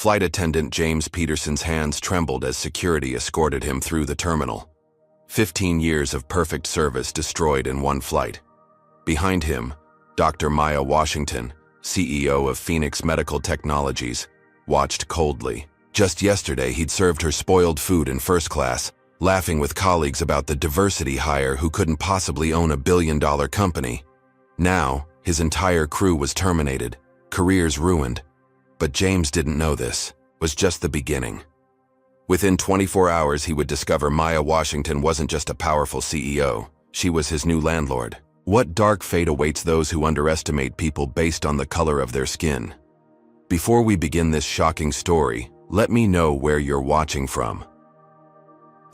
Flight attendant James Peterson's hands trembled as security escorted him through the terminal. 15 years of perfect service destroyed in one flight. Behind him, Dr. Maya Washington, CEO of Phoenix Medical Technologies, watched coldly. Just yesterday, he'd served her spoiled food in first class, laughing with colleagues about the diversity hire who couldn't possibly own a billion-dollar company. Now, his entire crew was terminated, careers ruined. But James didn't know this. It was just the beginning. Within 24 hours, he would discover Maya Washington wasn't just a powerful CEO. She was his new landlord. What dark fate awaits those who underestimate people based on the color of their skin? Before we begin this shocking story, let me know where you're watching from.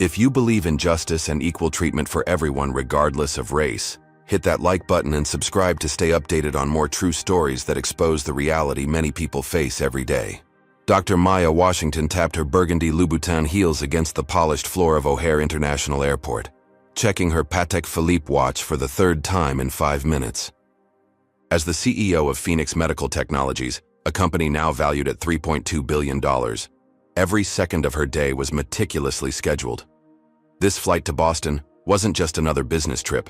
If you believe in justice and equal treatment for everyone regardless of race, hit that like button and subscribe to stay updated on more true stories that expose the reality many people face every day. Dr. Maya Washington tapped her burgundy Louboutin heels against the polished floor of O'Hare International Airport, checking her Patek Philippe watch for the third time in 5 minutes. As the CEO of Phoenix Medical Technologies, a company now valued at $3.2 billion, every second of her day was meticulously scheduled. This flight to Boston wasn't just another business trip.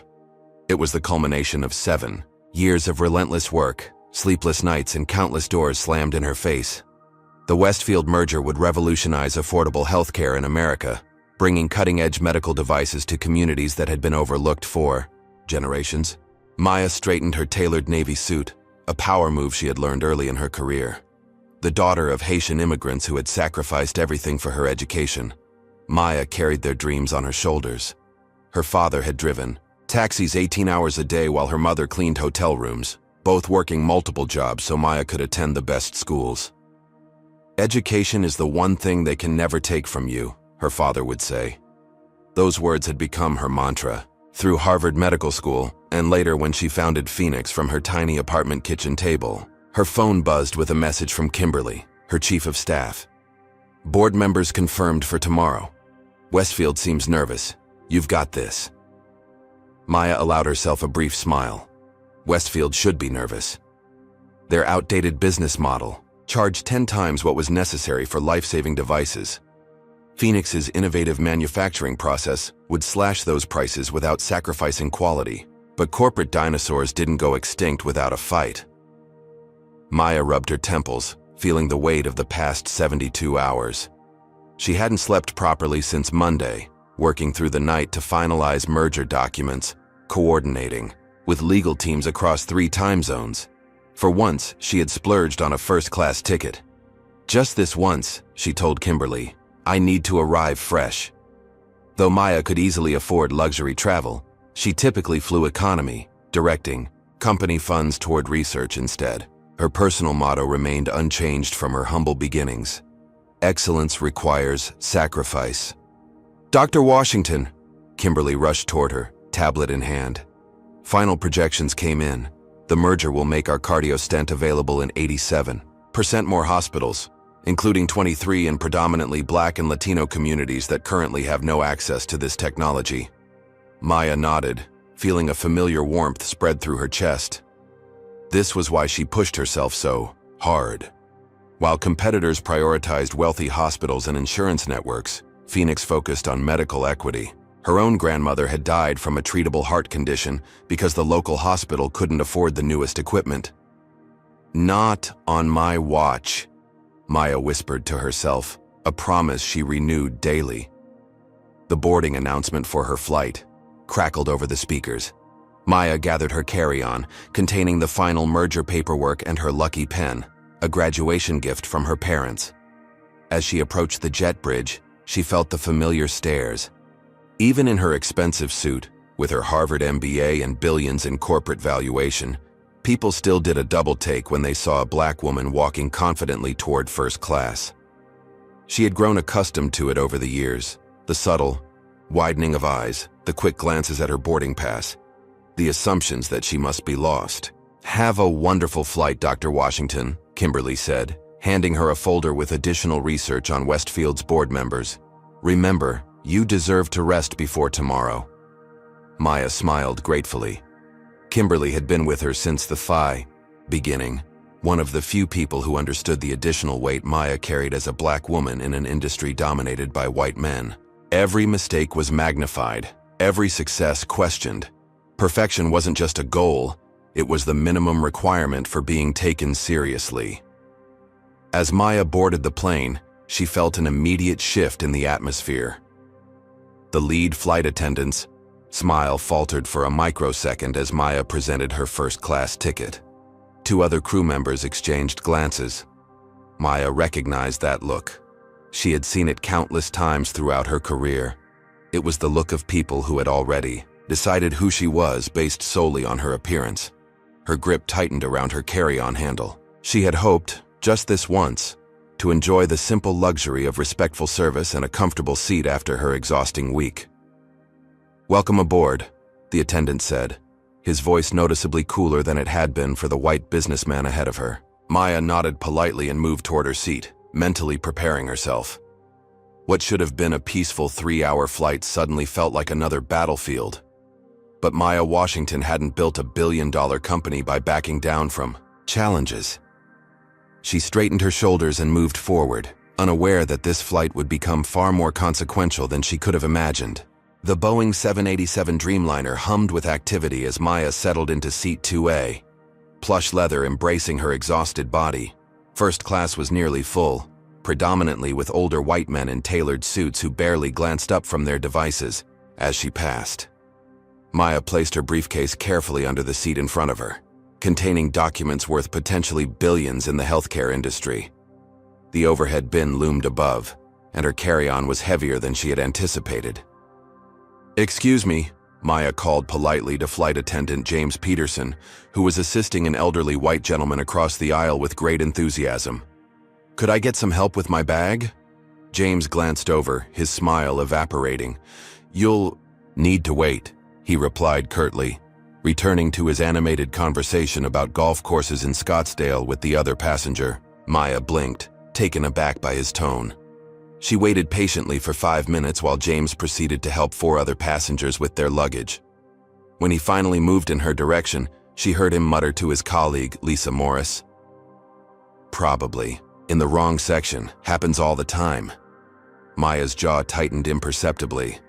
It was the culmination of 7 years of relentless work, sleepless nights, and countless doors slammed in her face. The Westfield merger would revolutionize affordable healthcare in America, bringing cutting-edge medical devices to communities that had been overlooked for generations. Maya straightened her tailored navy suit, a power move she had learned early in her career. The daughter of Haitian immigrants who had sacrificed everything for her education, Maya carried their dreams on her shoulders. Her father had driven taxis 18 hours a day while her mother cleaned hotel rooms, both working multiple jobs so Maya could attend the best schools. "Education is the one thing they can never take from you," her father would say. Those words had become her mantra. Through Harvard Medical School, and later when she founded Phoenix from her tiny apartment kitchen table, her phone buzzed with a message from Kimberly, her chief of staff. "Board members confirmed for tomorrow. Westfield seems nervous. You've got this." Maya allowed herself a brief smile. Westfield should be nervous. Their outdated business model charged 10 times what was necessary for life-saving devices. Phoenix's innovative manufacturing process would slash those prices without sacrificing quality, but corporate dinosaurs didn't go extinct without a fight. Maya rubbed her temples, feeling the weight of the past 72 hours. She hadn't slept properly since Monday, working through the night to finalize merger documents, coordinating with legal teams across 3 time zones. For once, she had splurged on a first-class ticket. "Just this once," she told Kimberly, "I need to arrive fresh." Though Maya could easily afford luxury travel, she typically flew economy, directing company funds toward research instead. Her personal motto remained unchanged from her humble beginnings: "Excellence requires sacrifice." "Dr. Washington," Kimberly rushed toward her, tablet in hand. Final projections came in. The merger will make our cardio stent available in 87% more hospitals, including 23 in predominantly Black and Latino communities that currently have no access to this technology. Maya nodded, feeling a familiar warmth spread through her chest. This was why she pushed herself so hard. While competitors prioritized wealthy hospitals and insurance networks, Phoenix focused on medical equity. Her own grandmother had died from a treatable heart condition because the local hospital couldn't afford the newest equipment. "Not on my watch," Maya whispered to herself, a promise she renewed daily. The boarding announcement for her flight crackled over the speakers. Maya gathered her carry-on, containing the final merger paperwork and her lucky pen, a graduation gift from her parents. As she approached the jet bridge, she felt the familiar stares. Even in her expensive suit, with her Harvard MBA and billions in corporate valuation, people still did a double take when they saw a Black woman walking confidently toward first class. She had grown accustomed to it over the years, the subtle widening of eyes, the quick glances at her boarding pass, the assumptions that she must be lost. "Have a wonderful flight, Dr. Washington," Kimberly said, handing her a folder with additional research on Westfield's board members. "Remember, you deserve to rest before tomorrow." Maya smiled gratefully. Kimberly had been with her since the beginning, One of the few people who understood the additional weight Maya carried as a black woman in an industry dominated by white men. Every mistake was magnified, every success questioned. Perfection wasn't just a goal, it was the minimum requirement for being taken seriously. As Maya boarded the plane, she felt an immediate shift in the atmosphere. The lead flight attendant's smile faltered for a microsecond as Maya presented her first-class ticket. Two other crew members exchanged glances. Maya recognized that look. She had seen it countless times throughout her career. It was the look of people who had already decided who she was based solely on her appearance. Her grip tightened around her carry-on handle. She had hoped, just this once, to enjoy the simple luxury of respectful service and a comfortable seat after her exhausting week. "Welcome aboard," the attendant said, his voice noticeably cooler than it had been for the white businessman ahead of her. Maya nodded politely and moved toward her seat, mentally preparing herself. What should have been a peaceful 3-hour flight suddenly felt like another battlefield. But Maya Washington hadn't built a billion-dollar company by backing down from challenges. She straightened her shoulders and moved forward, unaware that this flight would become far more consequential than she could have imagined. The Boeing 787 Dreamliner hummed with activity as Maya settled into seat 2A, plush leather embracing her exhausted body. First class was nearly full, predominantly with older white men in tailored suits who barely glanced up from their devices as she passed. Maya placed her briefcase carefully under the seat in front of her, containing documents worth potentially billions in the healthcare industry. The overhead bin loomed above, and her carry-on was heavier than she had anticipated. "Excuse me," Maya called politely to flight attendant James Peterson, who was assisting an elderly white gentleman across the aisle with great enthusiasm. "Could I get some help with my bag?" James glanced over, his smile evaporating. "You'll need to wait," he replied curtly, returning to his animated conversation about golf courses in Scottsdale with the other passenger. Maya blinked, taken aback by his tone. She waited patiently for 5 minutes while James proceeded to help 4 other passengers with their luggage. When he finally moved in her direction, she heard him mutter to his colleague, Lisa Morris, "Probably in the wrong section. Happens all the time." Maya's jaw tightened imperceptibly.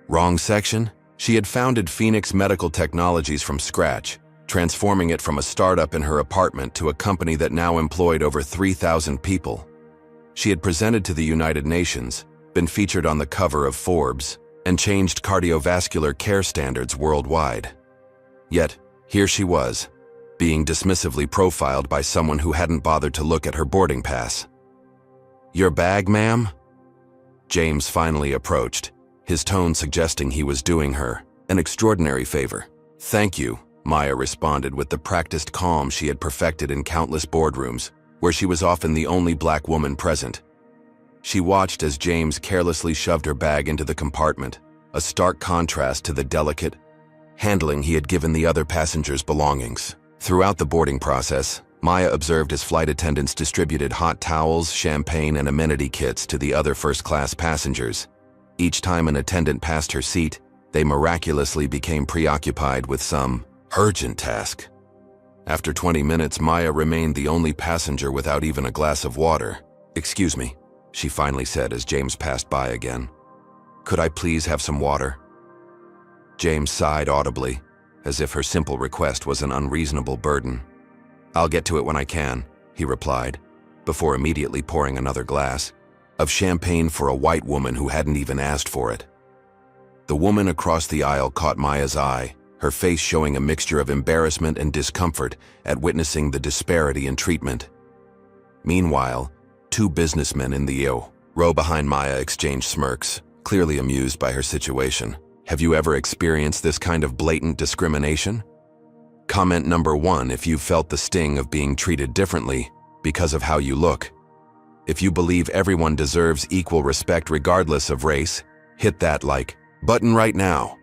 Wrong section? She had founded Phoenix Medical Technologies from scratch, transforming it from a startup in her apartment to a company that now employed over 3,000 people. She had presented to the United Nations, been featured on the cover of Forbes, and changed cardiovascular care standards worldwide. Yet, here she was, being dismissively profiled by someone who hadn't bothered to look at her boarding pass. "Your bag, ma'am?" James finally approached, his tone suggesting he was doing her an extraordinary favor. "Thank you," Maya responded with the practiced calm she had perfected in countless boardrooms, where she was often the only black woman present. She watched as James carelessly shoved her bag into the compartment, a stark contrast to the delicate handling he had given the other passengers' belongings. Throughout the boarding process, Maya observed as flight attendants distributed hot towels, champagne, and amenity kits to the other first-class passengers. Each time an attendant passed her seat, they miraculously became preoccupied with some urgent task. After 20 minutes, Maya remained the only passenger without even a glass of water. "Excuse me," she finally said as James passed by again. "Could I please have some water?" James sighed audibly, as if her simple request was an unreasonable burden. "I'll get to it when I can," he replied, before immediately pouring another glass of champagne for a white woman who hadn't even asked for it. The woman across the aisle caught Maya's eye, her face showing a mixture of embarrassment and discomfort at witnessing the disparity in treatment. Meanwhile, 2 businessmen in the row behind Maya exchanged smirks, clearly amused by her situation. Have you ever experienced this kind of blatant discrimination? Comment number 1 if you've felt the sting of being treated differently because of how you look. If you believe everyone deserves equal respect regardless of race, hit that like button right now.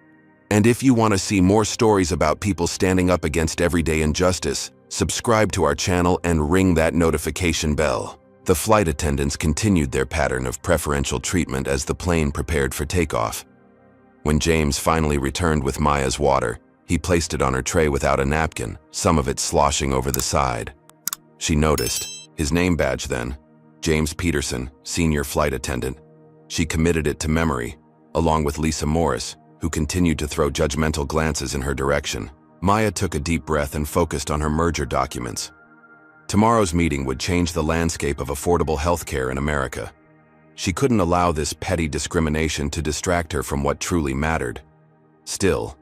And if you want to see more stories about people standing up against everyday injustice, subscribe to our channel and ring that notification bell. The flight attendants continued their pattern of preferential treatment as the plane prepared for takeoff. When James finally returned with Maya's water, he placed it on her tray without a napkin, some of it sloshing over the side. She noticed. His name badge then, James Peterson, senior flight attendant. She committed it to memory, along with Lisa Morris, who continued to throw judgmental glances in her direction. Maya took a deep breath and focused on her merger documents. Tomorrow's meeting would change the landscape of affordable healthcare in America. She couldn't allow this petty discrimination to distract her from what truly mattered. Still,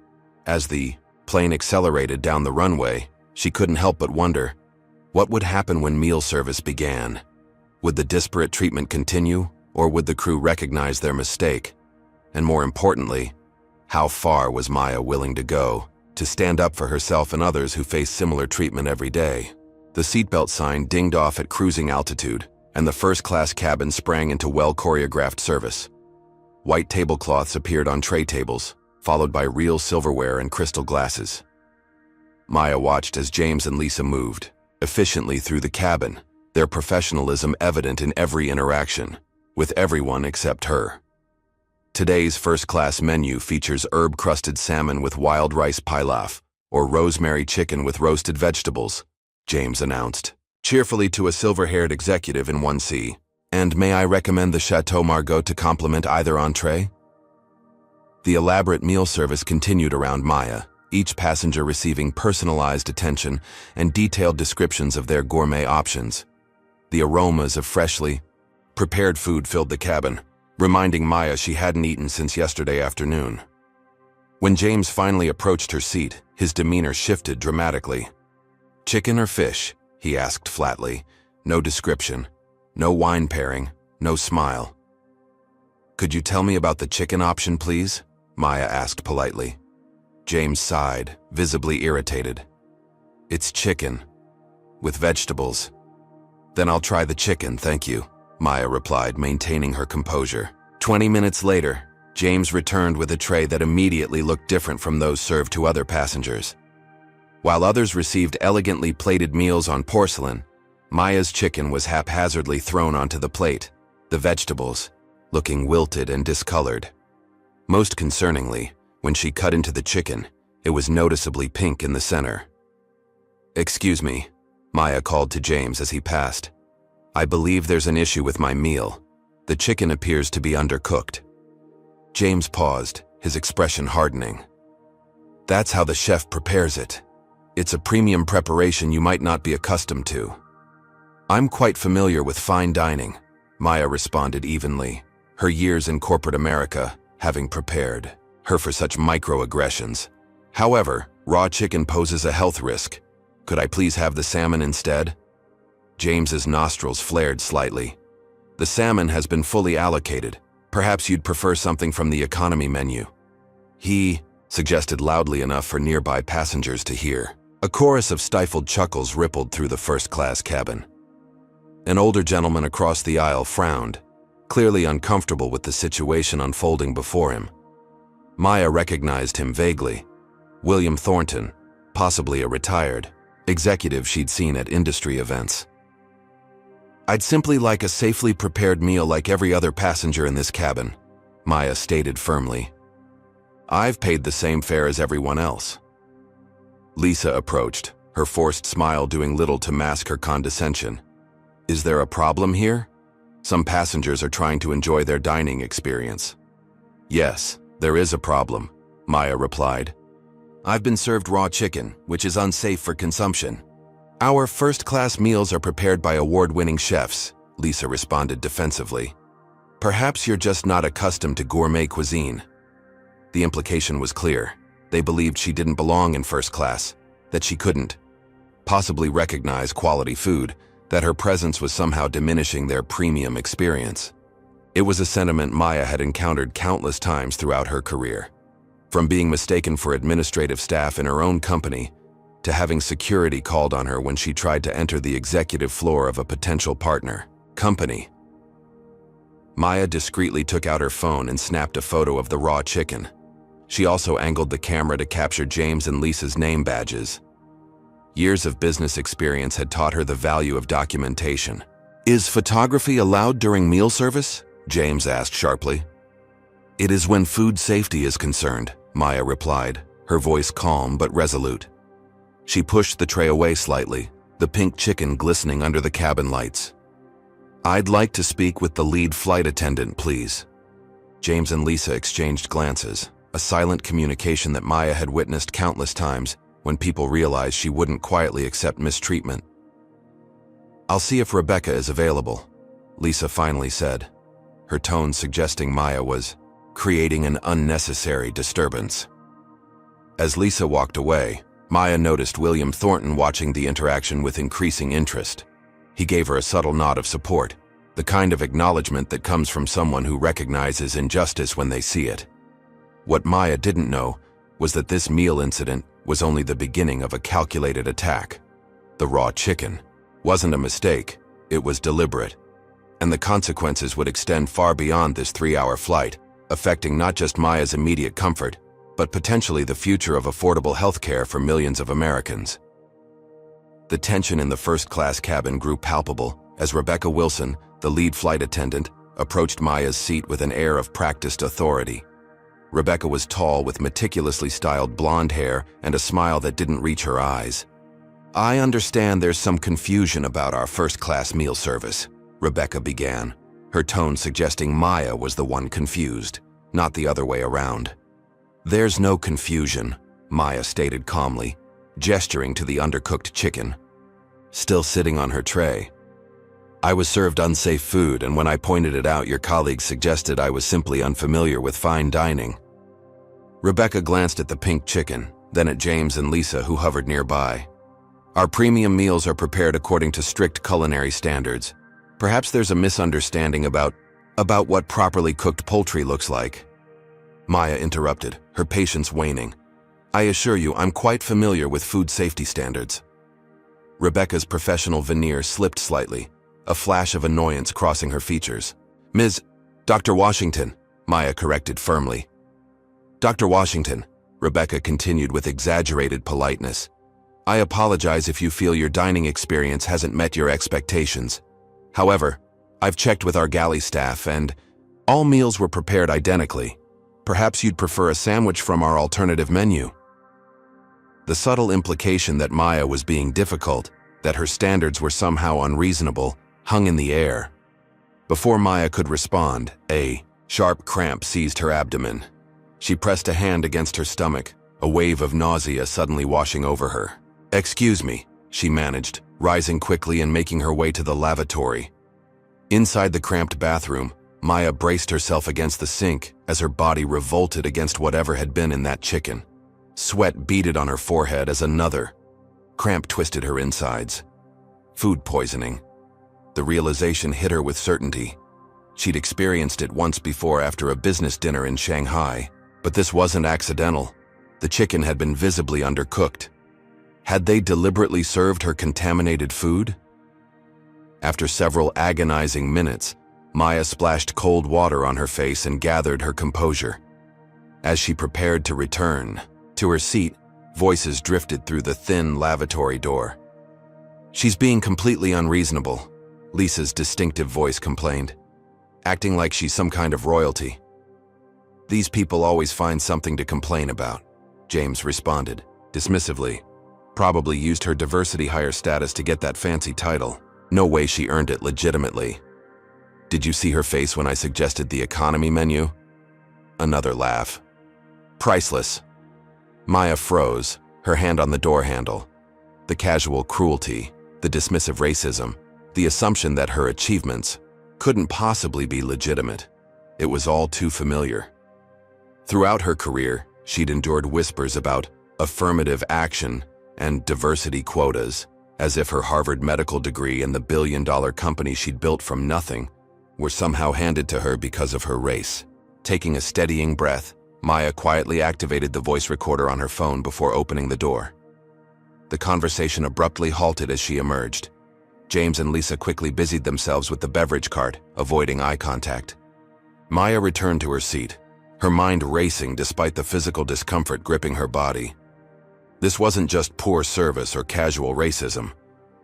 as the plane accelerated down the runway, she couldn't help but wonder, what would happen when meal service began? Would the disparate treatment continue, or would the crew recognize their mistake? And more importantly, how far was Maya willing to go to stand up for herself and others who face similar treatment every day? The seatbelt sign dinged off at cruising altitude, and the first-class cabin sprang into well-choreographed service. White tablecloths appeared on tray tables, followed by real silverware and crystal glasses. Maya watched as James and Lisa moved efficiently through the cabin, their professionalism evident in every interaction, with everyone except her. Today's first-class menu features herb-crusted salmon with wild rice pilaf, or rosemary chicken with roasted vegetables, James announced, cheerfully to a silver-haired executive in 1C. And may I recommend the Chateau Margaux to complement either entree? The elaborate meal service continued around Maya, each passenger receiving personalized attention and detailed descriptions of their gourmet options. The aromas of freshly prepared food filled the cabin, reminding Maya she hadn't eaten since yesterday afternoon. When James finally approached her seat, his demeanor shifted dramatically. "Chicken or fish?" he asked flatly. No description, no wine pairing, no smile. "Could you tell me about the chicken option, please?" Maya asked politely. James sighed, visibly irritated. "It's chicken, with vegetables." "Then I'll try the chicken, thank you," Maya replied, maintaining her composure. 20 minutes later, James returned with a tray that immediately looked different from those served to other passengers. While others received elegantly plated meals on porcelain, Maya's chicken was haphazardly thrown onto the plate, the vegetables looking wilted and discolored. Most concerningly, when she cut into the chicken, it was noticeably pink in the center. "Excuse me," Maya called to James as he passed. "I believe there's an issue with my meal. The chicken appears to be undercooked." James paused, his expression hardening. "That's how the chef prepares it. It's a premium preparation you might not be accustomed to." "I'm quite familiar with fine dining," Maya responded evenly, her years in corporate America having prepared her for such microaggressions. "However, raw chicken poses a health risk. Could I please have the salmon instead?" James's nostrils flared slightly. "The salmon has been fully allocated. Perhaps you'd prefer something from the economy menu." He suggested loudly enough for nearby passengers to hear. A chorus of stifled chuckles rippled through the first-class cabin. An older gentleman across the aisle frowned, clearly uncomfortable with the situation unfolding before him. Maya recognized him vaguely. William Thornton, possibly a retired executive she'd seen at industry events. "I'd simply like a safely prepared meal like every other passenger in this cabin," Maya stated firmly. "I've paid the same fare as everyone else." Lisa approached, her forced smile doing little to mask her condescension. "Is there a problem here? Some passengers are trying to enjoy their dining experience." "Yes, there is a problem," Maya replied. "I've been served raw chicken, which is unsafe for consumption." "Our first-class meals are prepared by award-winning chefs," Lisa responded defensively. "Perhaps you're just not accustomed to gourmet cuisine." The implication was clear. They believed she didn't belong in first class, that she couldn't possibly recognize quality food, that her presence was somehow diminishing their premium experience. It was a sentiment Maya had encountered countless times throughout her career. From being mistaken for administrative staff in her own company, to having security called on her when she tried to enter the executive floor of a potential partner company. Maya discreetly took out her phone and snapped a photo of the raw chicken. She also angled the camera to capture James and Lisa's name badges. Years of business experience had taught her the value of documentation. "Is photography allowed during meal service?" James asked sharply. "It is when food safety is concerned," Maya replied, her voice calm but resolute. She pushed the tray away slightly, the pink chicken glistening under the cabin lights. "I'd like to speak with the lead flight attendant, please." James and Lisa exchanged glances, a silent communication that Maya had witnessed countless times when people realized she wouldn't quietly accept mistreatment. "I'll see if Rebecca is available," Lisa finally said, her tone suggesting Maya was creating an unnecessary disturbance. As Lisa walked away, Maya noticed William Thornton watching the interaction with increasing interest. He gave her a subtle nod of support, the kind of acknowledgement that comes from someone who recognizes injustice when they see it. What Maya didn't know was that this meal incident was only the beginning of a calculated attack. The raw chicken wasn't a mistake, it was deliberate. And the consequences would extend far beyond this 3-hour flight, affecting not just Maya's immediate comfort, but potentially the future of affordable healthcare for millions of Americans. The tension in the first-class cabin grew palpable as Rebecca Wilson, the lead flight attendant, approached Maya's seat with an air of practiced authority. Rebecca was tall with meticulously styled blonde hair and a smile that didn't reach her eyes. "I understand there's some confusion about our first-class meal service," Rebecca began, her tone suggesting Maya was the one confused, not the other way around. "There's no confusion," Maya stated calmly, gesturing to the undercooked chicken, still sitting on her tray. "I was served unsafe food, and when I pointed it out, your colleagues suggested I was simply unfamiliar with fine dining." Rebecca glanced at the pink chicken, then at James and Lisa, who hovered nearby. "Our premium meals are prepared according to strict culinary standards. Perhaps there's a misunderstanding about what properly cooked poultry looks like." Maya interrupted, her patience waning. "I assure you, I'm quite familiar with food safety standards." Rebecca's professional veneer slipped slightly, a flash of annoyance crossing her features. Dr. Washington," Maya corrected firmly. "Dr. Washington," Rebecca continued with exaggerated politeness, "I apologize if you feel your dining experience hasn't met your expectations. However, I've checked with our galley staff and all meals were prepared identically. Perhaps you'd prefer a sandwich from our alternative menu." The subtle implication that Maya was being difficult, that her standards were somehow unreasonable, hung in the air. Before Maya could respond, a sharp cramp seized her abdomen. She pressed a hand against her stomach, a wave of nausea suddenly washing over her. "Excuse me," she managed, rising quickly and making her way to the lavatory. Inside the cramped bathroom, Maya braced herself against the sink as her body revolted against whatever had been in that chicken. Sweat beaded on her forehead as another cramp twisted her insides. Food poisoning. The realization hit her with certainty. She'd experienced it once before after a business dinner in Shanghai, but this wasn't accidental. The chicken had been visibly undercooked. Had they deliberately served her contaminated food? After several agonizing minutes, Maya splashed cold water on her face and gathered her composure. As she prepared to return to her seat, voices drifted through the thin lavatory door. "She's being completely unreasonable," Lisa's distinctive voice complained, "acting like she's some kind of royalty." "These people always find something to complain about," James responded, dismissively. "Probably used her diversity hire status to get that fancy title. No way she earned it legitimately." "Did you see her face when I suggested the economy menu?" Another laugh. "Priceless." Maya froze, her hand on the door handle. The casual cruelty, the dismissive racism, the assumption that her achievements couldn't possibly be legitimate. It was all too familiar. Throughout her career, she'd endured whispers about affirmative action and diversity quotas, as if her Harvard medical degree and the billion-dollar company she'd built from nothing were somehow handed to her because of her race. Taking a steadying breath, Maya quietly activated the voice recorder on her phone before opening the door. The conversation abruptly halted as she emerged. James and Lisa quickly busied themselves with the beverage cart, avoiding eye contact. Maya returned to her seat, her mind racing despite the physical discomfort gripping her body. This wasn't just poor service or casual racism.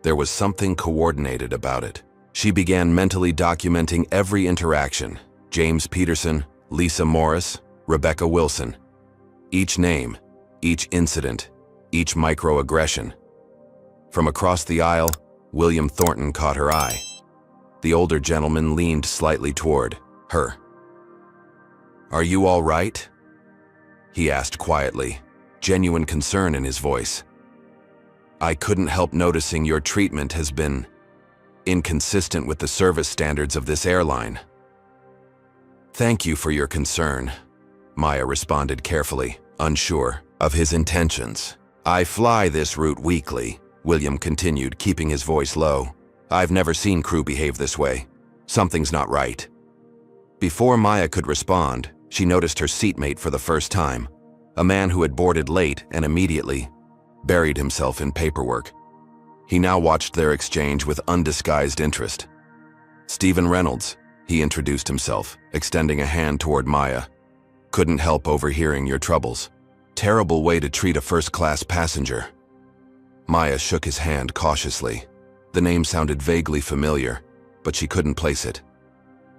There was something coordinated about it. She began mentally documenting every interaction: James Peterson, Lisa Morris, Rebecca Wilson. Each name, each incident, each microaggression. From across the aisle, William Thornton caught her eye. The older gentleman leaned slightly toward her. "Are you all right?" he asked quietly, genuine concern in his voice. "I couldn't help noticing your treatment has been inconsistent with the service standards of this airline." "Thank you for your concern," Maya responded carefully, unsure of his intentions. "I fly this route weekly," William continued, keeping his voice low. "I've never seen crew behave this way. Something's not right." Before Maya could respond, she noticed her seatmate for the first time, a man who had boarded late and immediately buried himself in paperwork. He now watched their exchange with undisguised interest. "Stephen Reynolds," he introduced himself, extending a hand toward Maya. "Couldn't help overhearing your troubles. Terrible way to treat a first-class passenger." Maya shook his hand cautiously. The name sounded vaguely familiar, but she couldn't place it.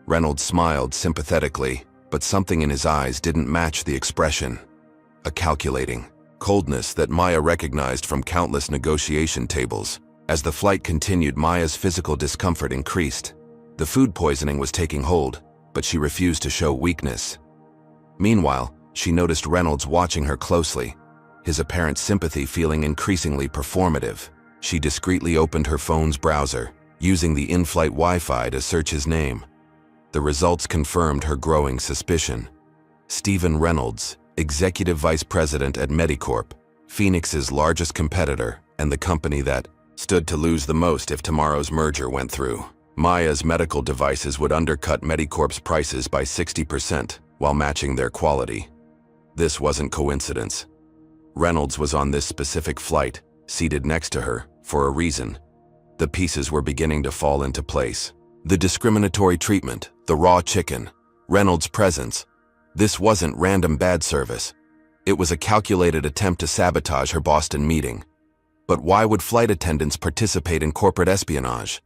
Reynolds smiled sympathetically, but something in his eyes didn't match the expression. A calculating coldness that Maya recognized from countless negotiation tables. As the flight continued, Maya's physical discomfort increased. The food poisoning was taking hold, but she refused to show weakness. Meanwhile, she noticed Reynolds watching her closely, his apparent sympathy feeling increasingly performative. She discreetly opened her phone's browser, using the in-flight Wi-Fi to search his name. The results confirmed her growing suspicion. Stephen Reynolds, Executive Vice President at Medicorp, Phoenix's largest competitor and the company that stood to lose the most if tomorrow's merger went through. Maya's medical devices would undercut Medicorp's prices by 60% while matching their quality. This wasn't coincidence. Reynolds was on this specific flight, seated next to her, for a reason. The pieces were beginning to fall into place. The discriminatory treatment, the raw chicken, Reynolds' presence. This wasn't random bad service. It was a calculated attempt to sabotage her Boston meeting. But why would flight attendants participate in corporate espionage?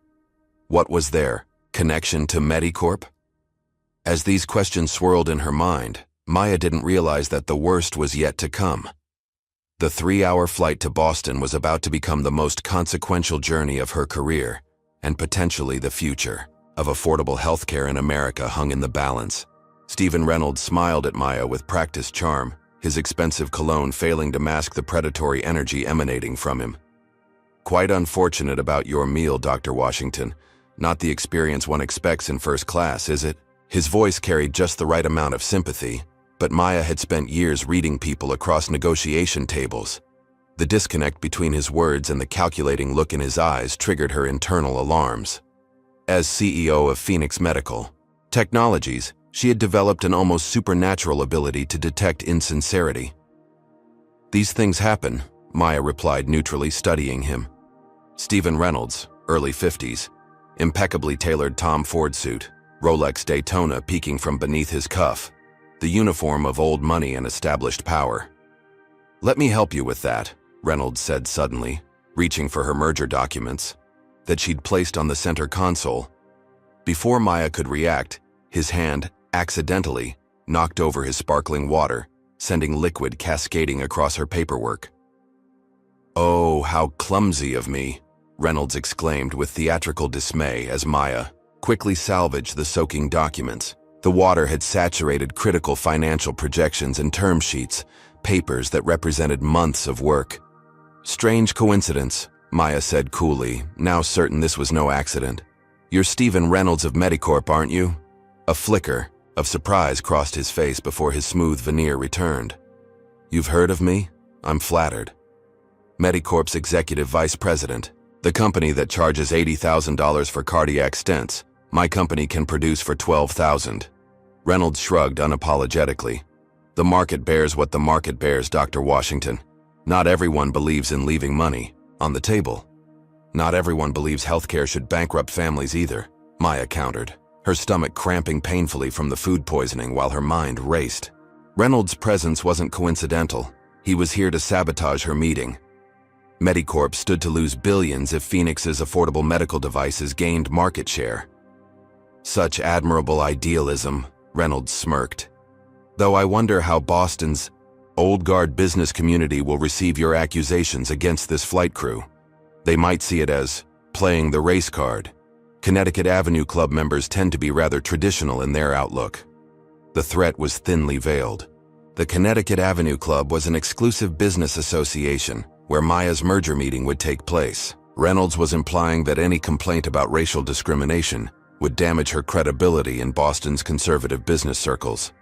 What was their connection to Medicorp? As these questions swirled in her mind, Maya didn't realize that the worst was yet to come. The 3-hour flight to Boston was about to become the most consequential journey of her career, and potentially the future of affordable healthcare in America hung in the balance. Stephen Reynolds smiled at Maya with practiced charm, his expensive cologne failing to mask the predatory energy emanating from him. "Quite unfortunate about your meal, Dr. Washington. Not the experience one expects in first class, is it?" His voice carried just the right amount of sympathy, but Maya had spent years reading people across negotiation tables. The disconnect between his words and the calculating look in his eyes triggered her internal alarms. As CEO of Phoenix Medical Technologies, she had developed an almost supernatural ability to detect insincerity. "These things happen," Maya replied neutrally, studying him. Stephen Reynolds, early 50s, impeccably tailored Tom Ford suit, Rolex Daytona peeking from beneath his cuff, the uniform of old money and established power. "Let me help you with that," Reynolds said suddenly, reaching for her merger documents that she'd placed on the center console. Before Maya could react, his hand, accidentally, knocked over his sparkling water, sending liquid cascading across her paperwork. "Oh, how clumsy of me," Reynolds exclaimed with theatrical dismay as Maya quickly salvaged the soaking documents. The water had saturated critical financial projections and term sheets, papers that represented months of work. "Strange coincidence," Maya said coolly, now certain this was no accident. "You're Stephen Reynolds of Medicorp, aren't you?" A flicker of surprise crossed his face before his smooth veneer returned. "You've heard of me? I'm flattered. Medicorp's Executive Vice President, the company that charges $80,000 for cardiac stents. My company can produce for $12,000. Reynolds shrugged unapologetically. "The market bears what the market bears, Dr. Washington. Not everyone believes in leaving money on the table. Not everyone believes healthcare should bankrupt families either," Maya countered, her stomach cramping painfully from the food poisoning while her mind raced. Reynolds' presence wasn't coincidental. He was here to sabotage her meeting. Medicorp stood to lose billions if Phoenix's affordable medical devices gained market share. "Such admirable idealism," Reynolds smirked. "Though I wonder how Boston's old guard business community will receive your accusations against this flight crew." They might see it as playing the race card. Connecticut Avenue Club members tend to be rather traditional in their outlook. The threat was thinly veiled. The Connecticut Avenue Club was an exclusive business association where Maya's merger meeting would take place. Reynolds was implying that any complaint about racial discrimination would damage her credibility in Boston's conservative business circles.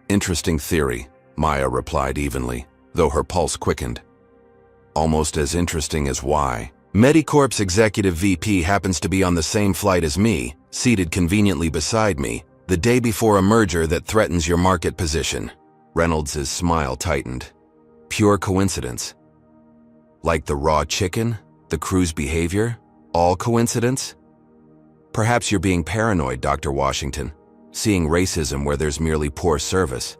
Interesting theory, Maya replied evenly, though her pulse quickened. Almost as interesting as why. Medicorp's executive VP happens to be on the same flight as me, seated conveniently beside me, the day before a merger that threatens your market position. Reynolds' smile tightened. Pure coincidence. Like the raw chicken, the crew's behavior, all coincidence? Perhaps you're being paranoid, Dr. Washington, seeing racism where there's merely poor service.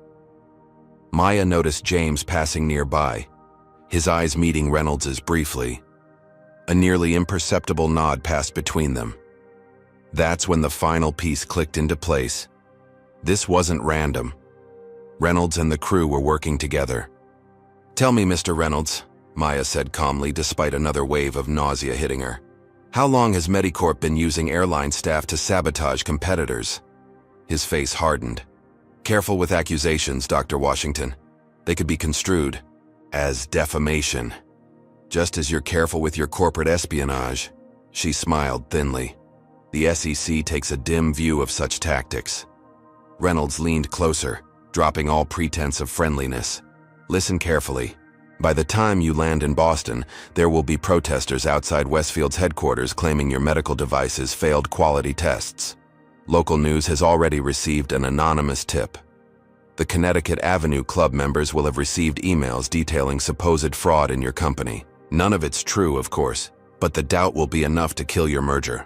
Maya noticed James passing nearby, his eyes meeting Reynolds' briefly. A nearly imperceptible nod passed between them. That's when the final piece clicked into place. This wasn't random. Reynolds and the crew were working together. "Tell me, Mr. Reynolds," Maya said calmly despite another wave of nausea hitting her. "How long has Medicorp been using airline staff to sabotage competitors?" His face hardened. "Careful with accusations, Dr. Washington. They could be construed as defamation. Just as you're careful with your corporate espionage." She smiled thinly. "The SEC takes a dim view of such tactics." Reynolds leaned closer, dropping all pretense of friendliness. "Listen carefully. By the time you land in Boston, there will be protesters outside Westfield's headquarters claiming your medical devices failed quality tests. Local news has already received an anonymous tip. The Connecticut Avenue Club members will have received emails detailing supposed fraud in your company. None of it's true, of course, but the doubt will be enough to kill your merger."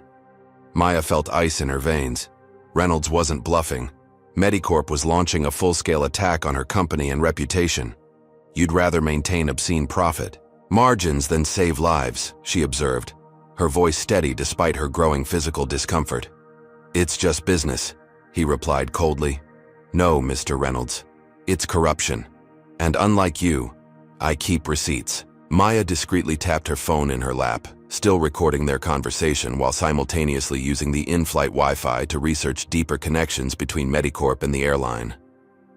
Maya felt ice in her veins. Reynolds wasn't bluffing. Medicorp was launching a full-scale attack on her company and reputation. "You'd rather maintain obscene profit margins than save lives," she observed, her voice steady despite her growing physical discomfort. "It's just business," he replied coldly. "No, Mr. Reynolds. It's corruption. And unlike you, I keep receipts." Maya discreetly tapped her phone in her lap, still recording their conversation while simultaneously using the in-flight Wi-Fi to research deeper connections between Medicorp and the airline.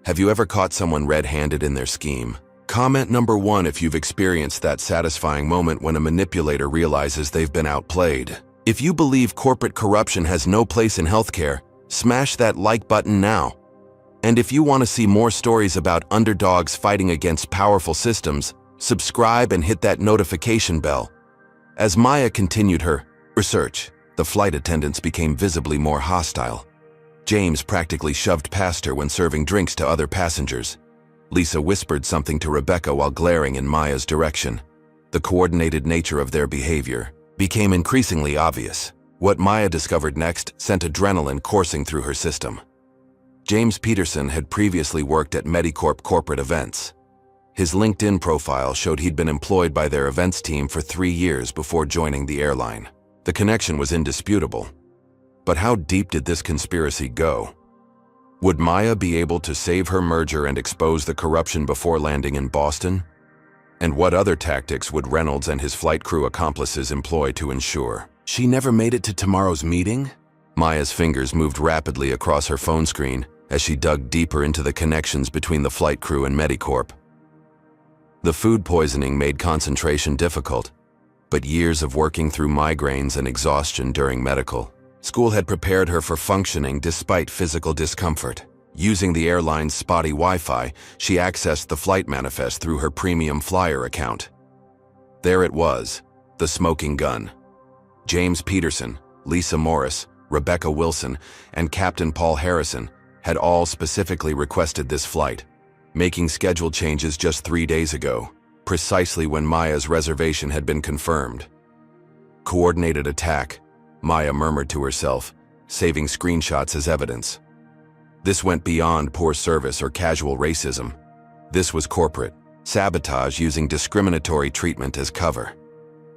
Have you ever caught someone red-handed in their scheme? Comment number 1 if you've experienced that satisfying moment when a manipulator realizes they've been outplayed. If you believe corporate corruption has no place in healthcare, smash that like button now. And if you want to see more stories about underdogs fighting against powerful systems, subscribe and hit that notification bell. As Maya continued her research, the flight attendants became visibly more hostile. James practically shoved past her when serving drinks to other passengers. Lisa whispered something to Rebecca while glaring in Maya's direction. The coordinated nature of their behavior became increasingly obvious. What Maya discovered next sent adrenaline coursing through her system. James Peterson had previously worked at Medicorp corporate events. His LinkedIn profile showed he'd been employed by their events team for 3 years before joining the airline. The connection was indisputable. But how deep did this conspiracy go? Would Maya be able to save her merger and expose the corruption before landing in Boston? And what other tactics would Reynolds and his flight crew accomplices employ to ensure she never made it to tomorrow's meeting? Maya's fingers moved rapidly across her phone screen as she dug deeper into the connections between the flight crew and Medicorp. The food poisoning made concentration difficult, but years of working through migraines and exhaustion during medical school had prepared her for functioning despite physical discomfort. Using the airline's spotty Wi-Fi, she accessed the flight manifest through her premium flyer account. There it was, the smoking gun. James Peterson, Lisa Morris, Rebecca Wilson, and Captain Paul Harrison had all specifically requested this flight, making schedule changes just 3 days ago, precisely when Maya's reservation had been confirmed. Coordinated attack, Maya murmured to herself, saving screenshots as evidence. This went beyond poor service or casual racism. This was corporate sabotage using discriminatory treatment as cover.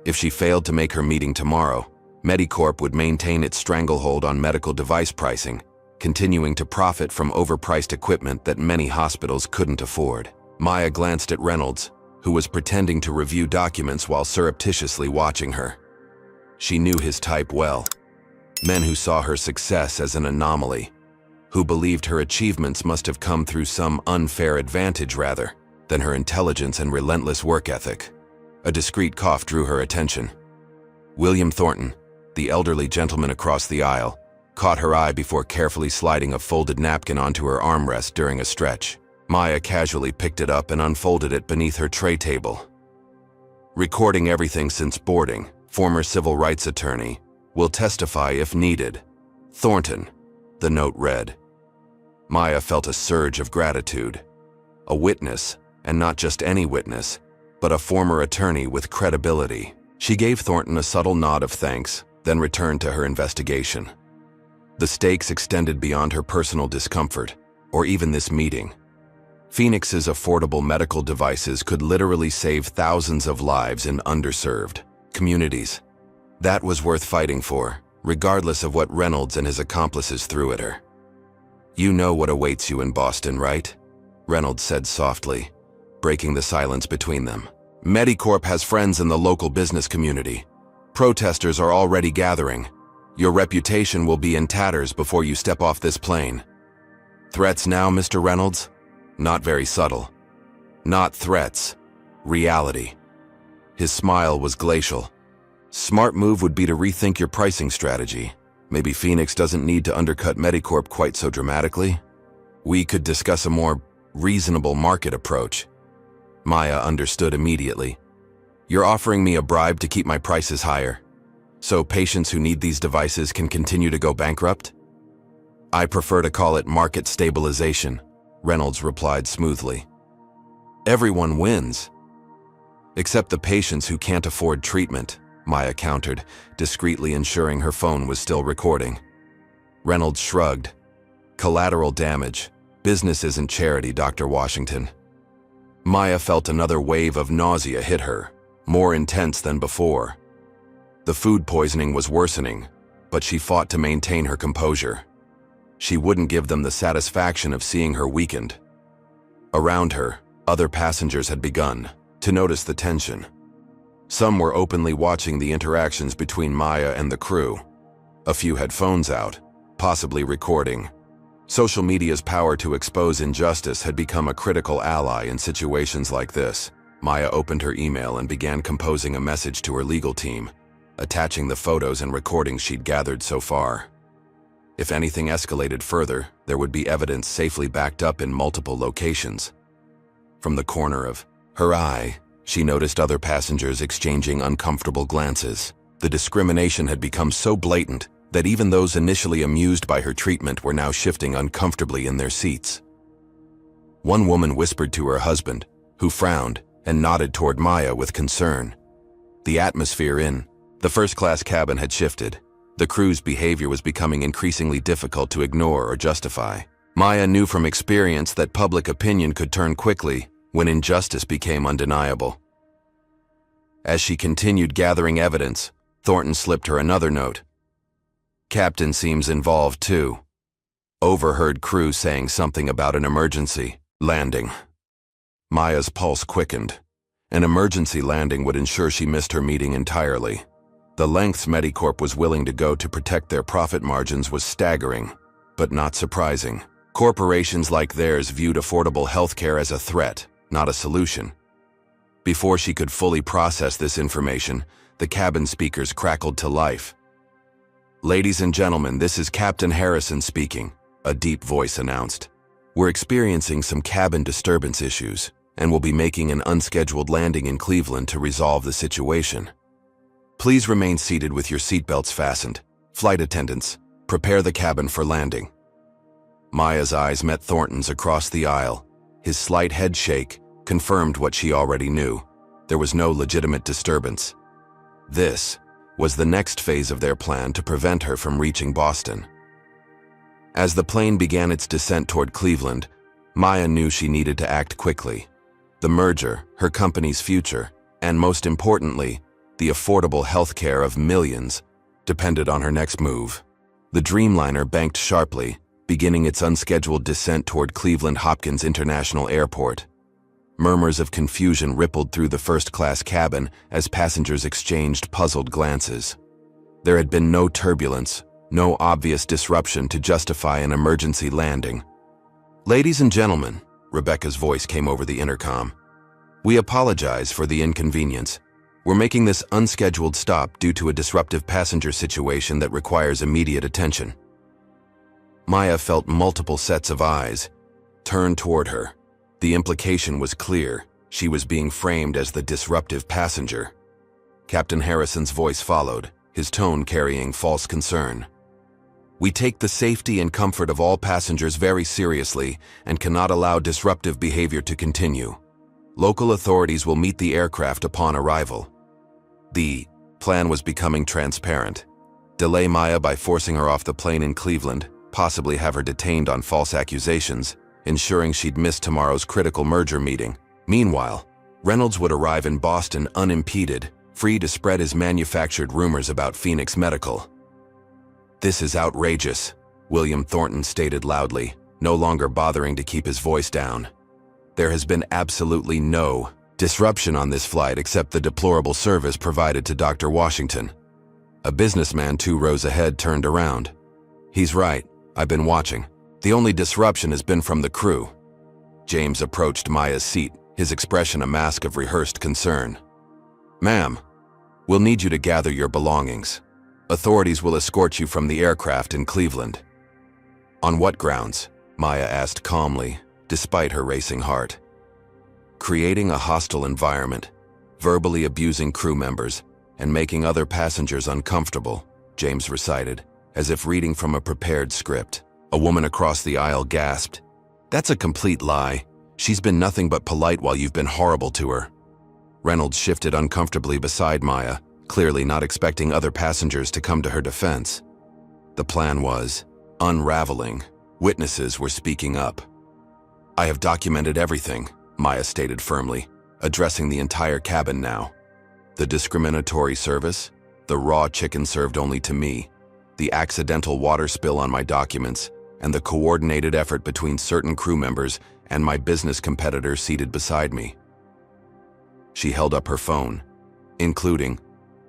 If she failed to make her meeting tomorrow, Medicorp would maintain its stranglehold on medical device pricing, continuing to profit from overpriced equipment that many hospitals couldn't afford. Maya glanced at Reynolds, who was pretending to review documents while surreptitiously watching her. She knew his type well. Men who saw her success as an anomaly, who believed her achievements must have come through some unfair advantage rather than her intelligence and relentless work ethic. A discreet cough drew her attention. William Thornton, the elderly gentleman across the aisle, caught her eye before carefully sliding a folded napkin onto her armrest during a stretch. Maya casually picked it up and unfolded it beneath her tray table. Recording everything since boarding, former civil rights attorney, will testify if needed. Thornton, the note read. Maya felt a surge of gratitude. A witness, and not just any witness, but a former attorney with credibility. She gave Thornton a subtle nod of thanks, then returned to her investigation. The stakes extended beyond her personal discomfort, or even this meeting. Phoenix's affordable medical devices could literally save thousands of lives in underserved communities. That was worth fighting for, regardless of what Reynolds and his accomplices threw at her. "You know what awaits you in Boston, right?" Reynolds said softly, breaking the silence between them. "Medicorp has friends in the local business community. Protesters are already gathering. Your reputation will be in tatters before you step off this plane." "Threats now, Mr. Reynolds?" Not very subtle. Not threats. Reality. His smile was glacial. "Smart move would be to rethink your pricing strategy. Maybe Phoenix doesn't need to undercut Medicorp quite so dramatically. We could discuss a more reasonable market approach." Maya understood immediately. "You're offering me a bribe to keep my prices higher, so patients who need these devices can continue to go bankrupt?" "I prefer to call it market stabilization," Reynolds replied smoothly. "Everyone wins. Except the patients who can't afford treatment," Maya countered, discreetly ensuring her phone was still recording. Reynolds shrugged. "Collateral damage. Business isn't charity, Dr. Washington." Maya felt another wave of nausea hit her, more intense than before. The food poisoning was worsening, but she fought to maintain her composure. She wouldn't give them the satisfaction of seeing her weakened. Around her, other passengers had begun to notice the tension. Some were openly watching the interactions between Maya and the crew. A few had phones out, possibly recording. Social media's power to expose injustice had become a critical ally in situations like this. Maya opened her email and began composing a message to her legal team, attaching the photos and recordings she'd gathered so far. If anything escalated further, there would be evidence safely backed up in multiple locations. From the corner of her eye, she noticed other passengers exchanging uncomfortable glances. The discrimination had become so blatant that even those initially amused by her treatment were now shifting uncomfortably in their seats. One woman whispered to her husband, who frowned and nodded toward Maya with concern. The atmosphere in the first-class cabin had shifted. The crew's behavior was becoming increasingly difficult to ignore or justify. Maya knew from experience that public opinion could turn quickly when injustice became undeniable. As she continued gathering evidence, Thornton slipped her another note. "Captain seems involved too. Overheard crew saying something about an emergency landing." Maya's pulse quickened. An emergency landing would ensure she missed her meeting entirely. The lengths Medicorp was willing to go to protect their profit margins was staggering, but not surprising. Corporations like theirs viewed affordable healthcare as a threat, not a solution. Before she could fully process this information, the cabin speakers crackled to life. "Ladies and gentlemen, this is Captain Harrison speaking," a deep voice announced. "We're experiencing some cabin disturbance issues, and will be making an unscheduled landing in Cleveland to resolve the situation. Please remain seated with your seatbelts fastened. Flight attendants, prepare the cabin for landing." Maya's eyes met Thornton's across the aisle. His slight head shake confirmed what she already knew. There was no legitimate disturbance. This was the next phase of their plan to prevent her from reaching Boston. As the plane began its descent toward Cleveland, Maya knew she needed to act quickly. The merger, her company's future, and most importantly, the affordable health care of millions, depended on her next move. The Dreamliner banked sharply, beginning its unscheduled descent toward Cleveland Hopkins International Airport. Murmurs of confusion rippled through the first-class cabin as passengers exchanged puzzled glances. There had been no turbulence, no obvious disruption to justify an emergency landing. "Ladies and gentlemen," Rebecca's voice came over the intercom. "We apologize for the inconvenience. We're making this unscheduled stop due to a disruptive passenger situation that requires immediate attention." Maya felt multiple sets of eyes turn toward her. The implication was clear. She was being framed as the disruptive passenger. Captain Harrison's voice followed, his tone carrying false concern. "We take the safety and comfort of all passengers very seriously and cannot allow disruptive behavior to continue. Local authorities will meet the aircraft upon arrival." The plan was becoming transparent. Delay Maya by forcing her off the plane in Cleveland, possibly have her detained on false accusations, ensuring she'd miss tomorrow's critical merger meeting. Meanwhile, Reynolds would arrive in Boston unimpeded, free to spread his manufactured rumors about Phoenix Medical. "This is outrageous," William Thornton stated loudly, no longer bothering to keep his voice down. "There has been absolutely no disruption on this flight except the deplorable service provided to Dr. Washington." A businessman 2 rows ahead turned around. "He's right, I've been watching. The only disruption has been from the crew." James approached Maya's seat, his expression a mask of rehearsed concern. "Ma'am, we'll need you to gather your belongings. Authorities will escort you from the aircraft in Cleveland." "On what grounds?" Maya asked calmly, despite her racing heart. "Creating a hostile environment, verbally abusing crew members, and making other passengers uncomfortable," James recited, as if reading from a prepared script. A woman across the aisle gasped. "That's a complete lie. She's been nothing but polite while you've been horrible to her." Reynolds shifted uncomfortably beside Maya, clearly not expecting other passengers to come to her defense. The plan was unraveling. Witnesses were speaking up. "I have documented everything," Maya stated firmly, addressing the entire cabin now. "The discriminatory service, the raw chicken served only to me, the accidental water spill on my documents, and the coordinated effort between certain crew members and my business competitor seated beside me." She held up her phone, including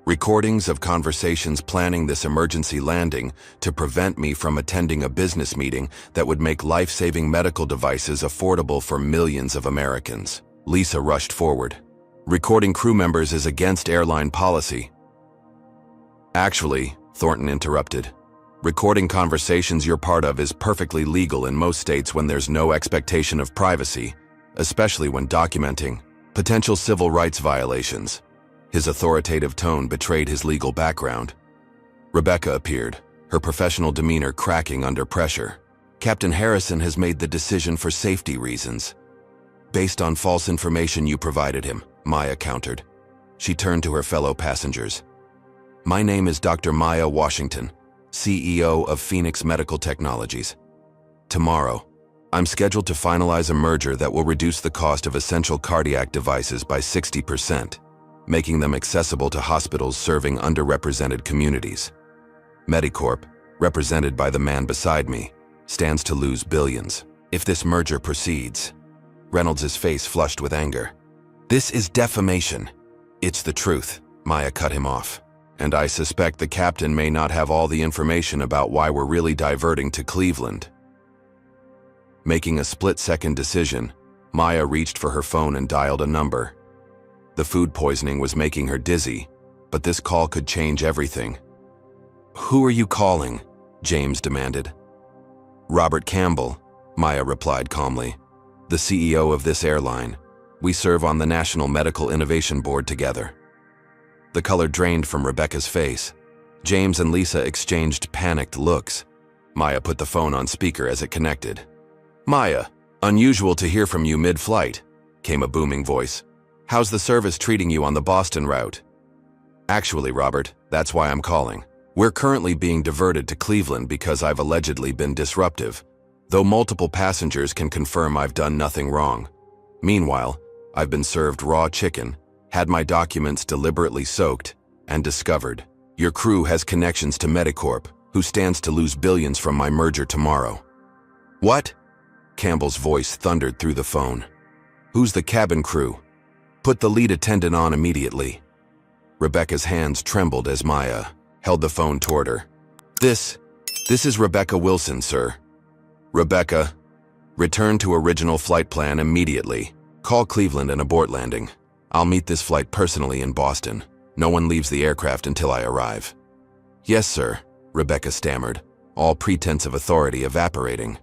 recordings of conversations planning this emergency landing to prevent me from attending a business meeting that would make life-saving medical devices affordable for millions of Americans. Lisa rushed forward. "Recording crew members is against airline policy." "Actually," Thornton interrupted, "recording conversations you're part of is perfectly legal in most states when there's no expectation of privacy, especially when documenting potential civil rights violations." His authoritative tone betrayed his legal background. Rebecca appeared, her professional demeanor cracking under pressure. "Captain Harrison has made the decision for safety reasons." "Based on false information you provided him," Maya countered. She turned to her fellow passengers. "My name is Dr. Maya Washington, CEO of Phoenix Medical Technologies. Tomorrow, I'm scheduled to finalize a merger that will reduce the cost of essential cardiac devices by 60%. Making them accessible to hospitals serving underrepresented communities. Medicorp, represented by the man beside me, stands to lose billions if this merger proceeds." Reynolds' face flushed with anger. "This is defamation." "It's the truth," Maya cut him off. "And I suspect the captain may not have all the information about why we're really diverting to Cleveland." Making a split-second decision, Maya reached for her phone and dialed a number. The food poisoning was making her dizzy, but this call could change everything. "Who are you calling?" James demanded. "Robert Campbell," Maya replied calmly, "the CEO of this airline. We serve on the National Medical Innovation Board together." The color drained from Rebecca's face. James and Lisa exchanged panicked looks. Maya put the phone on speaker as it connected. "Maya, unusual to hear from you mid-flight," came a booming voice. "How's the service treating you on the Boston route?" "Actually, Robert, that's why I'm calling. We're currently being diverted to Cleveland because I've allegedly been disruptive, though multiple passengers can confirm I've done nothing wrong. Meanwhile, I've been served raw chicken, had my documents deliberately soaked, and discovered your crew has connections to Medicorp, who stands to lose billions from my merger tomorrow." "What?" Campbell's voice thundered through the phone. Who's the cabin crew? Put the lead attendant on immediately. Rebecca's hands trembled as Maya held the phone toward her. This is Rebecca Wilson, sir. Rebecca, return to original flight plan immediately. Call Cleveland and abort landing. I'll meet this flight personally in Boston. No one leaves the aircraft until I arrive. Yes, sir, Rebecca stammered, all pretense of authority evaporating.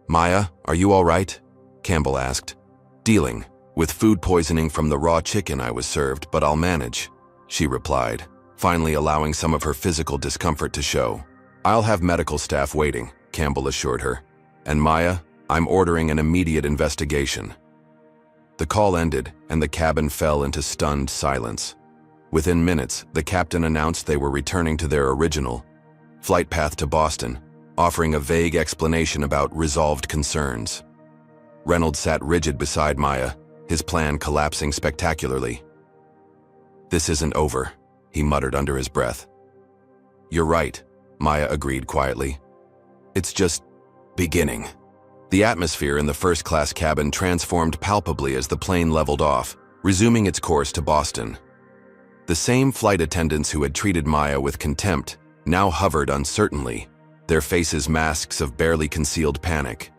Maya, are you all right? Campbell asked. Dealing with food poisoning from the raw chicken I was served, but I'll manage, she replied, finally allowing some of her physical discomfort to show. I'll have medical staff waiting, Campbell assured her. And Maya, I'm ordering an immediate investigation. The call ended, and the cabin fell into stunned silence. Within minutes, the captain announced they were returning to their original flight path to Boston, offering a vague explanation about resolved concerns. Reynolds sat rigid beside Maya, his plan collapsing spectacularly. This isn't over, he muttered under his breath. You're right, Maya agreed quietly. It's just beginning. The atmosphere in the first-class cabin transformed palpably as the plane leveled off, resuming its course to Boston. The same flight attendants who had treated Maya with contempt now hovered uncertainly, their faces masks of barely concealed panic.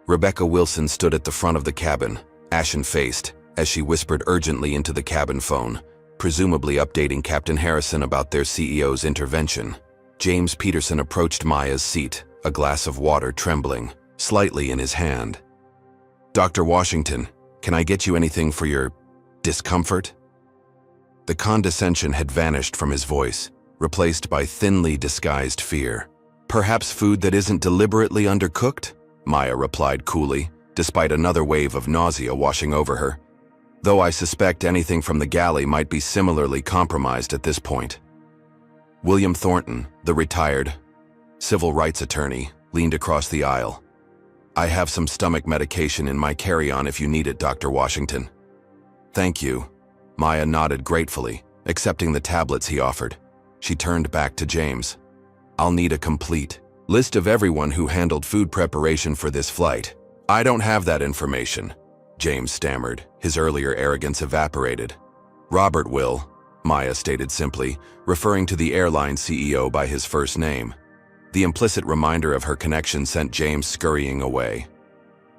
Rebecca Wilson stood at the front of the cabin, ashen-faced, as she whispered urgently into the cabin phone, presumably updating Captain Harrison about their CEO's intervention. James Peterson approached Maya's seat, a glass of water trembling slightly in his hand. Dr. Washington, can I get you anything for your discomfort? The condescension had vanished from his voice, replaced by thinly disguised fear. Perhaps food that isn't deliberately undercooked? Maya replied coolly, despite another wave of nausea washing over her. Though I suspect anything from the galley might be similarly compromised at this point. William Thornton, the retired civil rights attorney, leaned across the aisle. I have some stomach medication in my carry-on if you need it, Dr. Washington. Thank you. Maya nodded gratefully, accepting the tablets he offered. She turned back to James. I'll need a complete list of everyone who handled food preparation for this flight. I don't have that information, James stammered, his earlier arrogance evaporated. Robert will, Maya stated simply, referring to the airline CEO by his first name. The implicit reminder of her connection sent James scurrying away.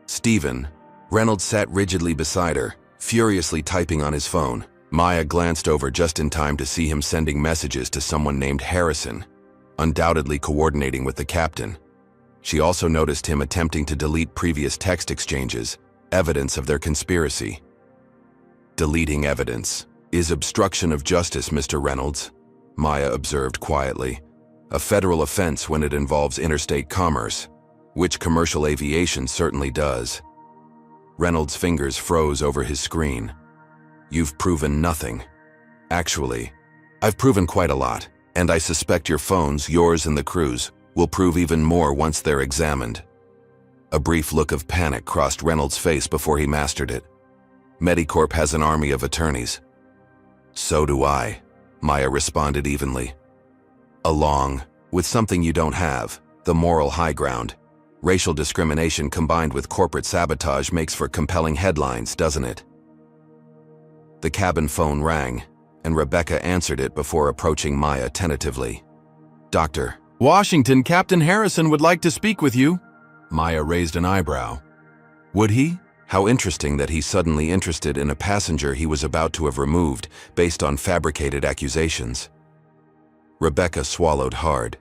Stephen. Reynolds sat rigidly beside her, furiously typing on his phone. Maya glanced over just in time to see him sending messages to someone named Harrison, undoubtedly coordinating with the captain. She also noticed him attempting to delete previous text exchanges, evidence of their conspiracy. Deleting evidence is obstruction of justice, Mr. Reynolds, Maya observed quietly. A federal offense when it involves interstate commerce, which commercial aviation certainly does. Reynolds' fingers froze over his screen. You've proven nothing. Actually, I've proven quite a lot, and I suspect your phones, yours and the crew's, will prove even more once they're examined. A brief look of panic crossed Reynolds' face before he mastered it. Medicorp has an army of attorneys. So do I, Maya responded evenly. Along with something you don't have, the moral high ground. Racial discrimination combined with corporate sabotage makes for compelling headlines, doesn't it? The cabin phone rang, and Rebecca answered it before approaching Maya tentatively. Dr. Washington, Captain Harrison would like to speak with you. Maya raised an eyebrow. Would he? How interesting that he's suddenly interested in a passenger he was about to have removed based on fabricated accusations. Rebecca swallowed hard.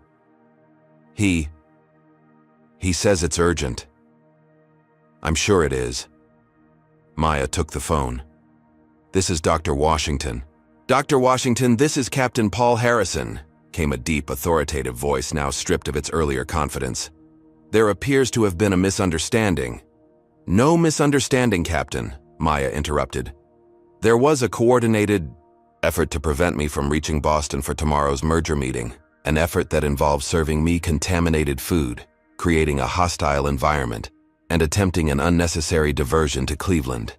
He says it's urgent. I'm sure it is. Maya took the phone. This is Dr. Washington. Dr. Washington, this is Captain Paul Harrison, came a deep, authoritative voice now stripped of its earlier confidence. There appears to have been a misunderstanding. No misunderstanding, Captain, Maya interrupted. There was a coordinated effort to prevent me from reaching Boston for tomorrow's merger meeting, an effort that involves serving me contaminated food, creating a hostile environment, and attempting an unnecessary diversion to Cleveland.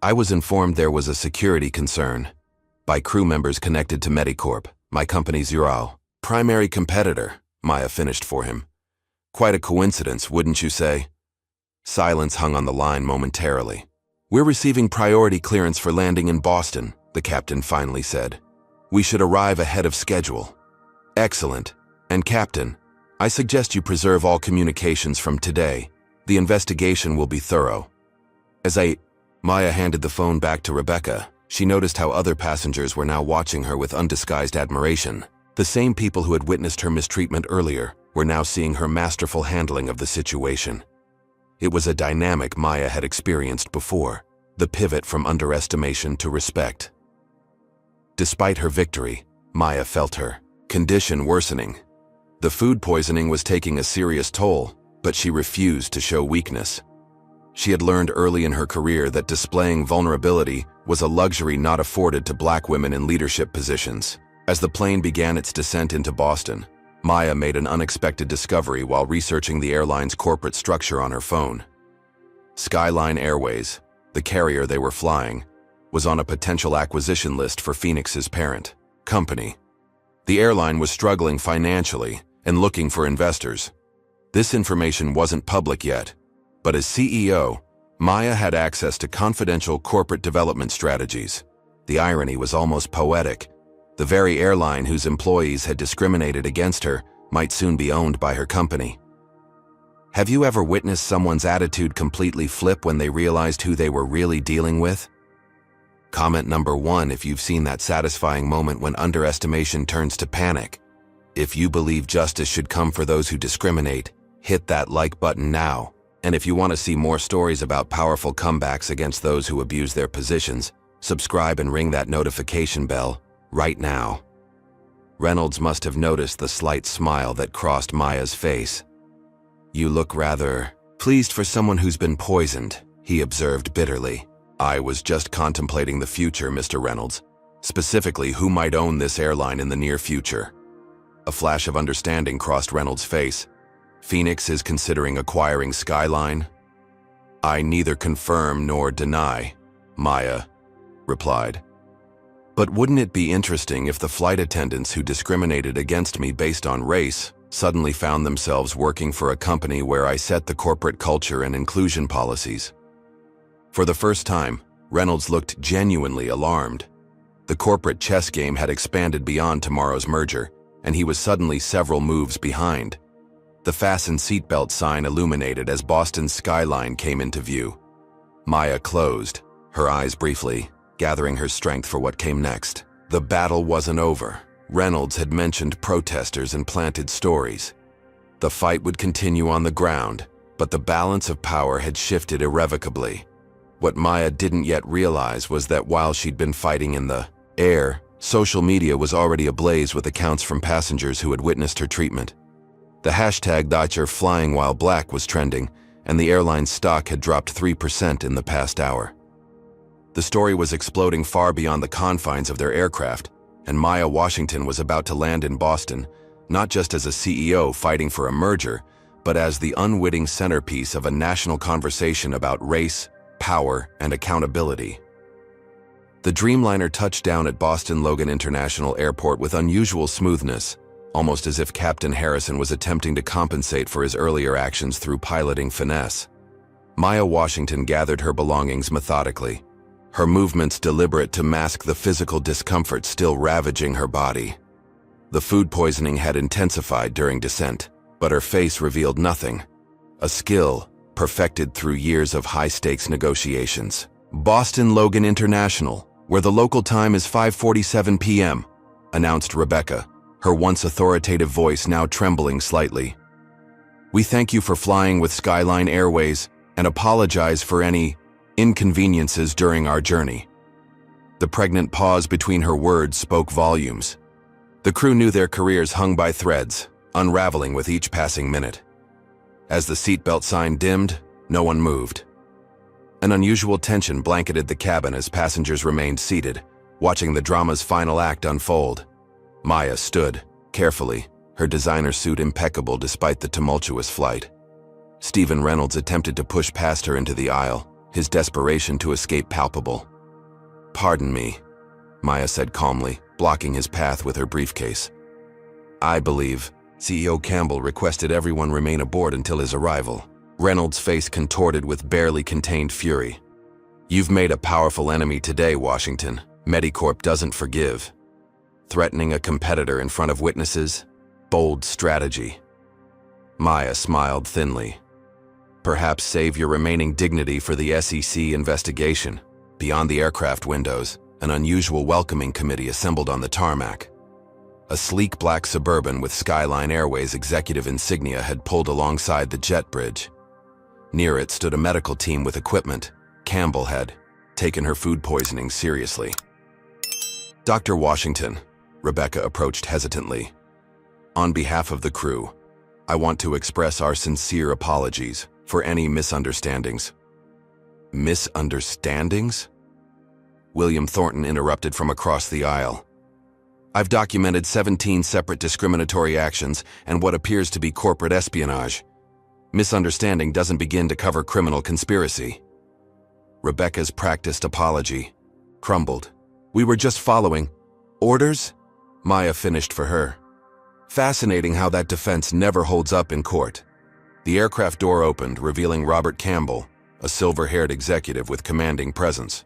I was informed there was a security concern by crew members connected to Medicorp, my company's primary competitor, Maya finished for him. Quite a coincidence, wouldn't you say? Silence hung on the line momentarily. "We're receiving priority clearance for landing in Boston," the captain finally said. "We should arrive ahead of schedule." "Excellent. And Captain, I suggest you preserve all communications from today. The investigation will be thorough." Maya handed the phone back to Rebecca. She noticed how other passengers were now watching her with undisguised admiration. The same people who had witnessed her mistreatment earlier were now seeing her masterful handling of the situation. It was a dynamic Maya had experienced before, the pivot from underestimation to respect. Despite her victory, Maya felt her condition worsening. The food poisoning was taking a serious toll, but she refused to show weakness. She had learned early in her career that displaying vulnerability was a luxury not afforded to Black women in leadership positions. As the plane began its descent into Boston, Maya made an unexpected discovery while researching the airline's corporate structure on her phone. Skyline Airways, the carrier they were flying, was on a potential acquisition list for Phoenix's parent company. The airline was struggling financially and looking for investors. This information wasn't public yet, but as CEO, Maya had access to confidential corporate development strategies. The irony was almost poetic. The very airline whose employees had discriminated against her might soon be owned by her company. Have you ever witnessed someone's attitude completely flip when they realized who they were really dealing with? Comment number 1 if you've seen that satisfying moment when underestimation turns to panic. If you believe justice should come for those who discriminate, hit that like button now. And if you want to see more stories about powerful comebacks against those who abuse their positions, subscribe and ring that notification bell right now. Reynolds must have noticed the slight smile that crossed Maya's face. "You look rather pleased for someone who's been poisoned," he observed bitterly. "I was just contemplating the future, Mr. Reynolds. Specifically, who might own this airline in the near future." A flash of understanding crossed Reynolds' face. "Phoenix is considering acquiring Skyline?" "I neither confirm nor deny," Maya replied. "But wouldn't it be interesting if the flight attendants who discriminated against me based on race suddenly found themselves working for a company where I set the corporate culture and inclusion policies?" For the first time, Reynolds looked genuinely alarmed. The corporate chess game had expanded beyond tomorrow's merger, and he was suddenly several moves behind. The fasten seatbelt sign illuminated as Boston's skyline came into view. Maya closed, her eyes briefly, gathering her strength for what came next. The battle wasn't over. Reynolds had mentioned protesters and planted stories. The fight would continue on the ground, but the balance of power had shifted irrevocably. What Maya didn't yet realize was that while she'd been fighting in the air, social media was already ablaze with accounts from passengers who had witnessed her treatment. The hashtag #FlyingWhileBlack was trending, and the airline's stock had dropped 3% in the past hour. The story was exploding far beyond the confines of their aircraft, and Maya Washington was about to land in Boston, not just as a CEO fighting for a merger, but as the unwitting centerpiece of a national conversation about race, power, and accountability. The Dreamliner touched down at Boston Logan International Airport with unusual smoothness, almost as if Captain Harrison was attempting to compensate for his earlier actions through piloting finesse. Maya Washington gathered her belongings methodically, her movements deliberate to mask the physical discomfort still ravaging her body. The food poisoning had intensified during descent, but her face revealed nothing, a skill perfected through years of high-stakes negotiations. "Boston Logan International, where the local time is 5:47 p.m., announced Rebecca, her once authoritative voice now trembling slightly. "We thank you for flying with Skyline Airways and apologize for any inconveniences during our journey." The pregnant pause between her words spoke volumes. The crew knew their careers hung by threads, unraveling with each passing minute. As the seatbelt sign dimmed, no one moved. An unusual tension blanketed the cabin as passengers remained seated, watching the drama's final act unfold. Maya stood, carefully, her designer suit impeccable despite the tumultuous flight. Stephen Reynolds attempted to push past her into the aisle, his desperation to escape palpable. "Pardon me," Maya said calmly, blocking his path with her briefcase. "I believe CEO Campbell requested everyone remain aboard until his arrival." Reynolds' face contorted with barely contained fury. You've made a powerful enemy today, Washington. Medicorp doesn't forgive. Threatening a competitor in front of witnesses? Bold strategy. Maya smiled thinly. Perhaps save your remaining dignity for the SEC investigation. Beyond the aircraft windows, an unusual welcoming committee assembled on the tarmac. A sleek black Suburban with Skyline Airways executive insignia had pulled alongside the jet bridge. Near it stood a medical team with equipment. Campbell had taken her food poisoning seriously. Dr. Washington, Rebecca approached hesitantly. On behalf of the crew, I want to express our sincere apologies for any misunderstandings. Misunderstandings? William Thornton interrupted from across the aisle. I've documented 17 separate discriminatory actions and what appears to be corporate espionage. Misunderstanding doesn't begin to cover criminal conspiracy. Rebecca's practiced apology crumbled. We were just following orders? Maya finished for her. Fascinating how that defense never holds up in court. The aircraft door opened, revealing Robert Campbell, a silver-haired executive with commanding presence.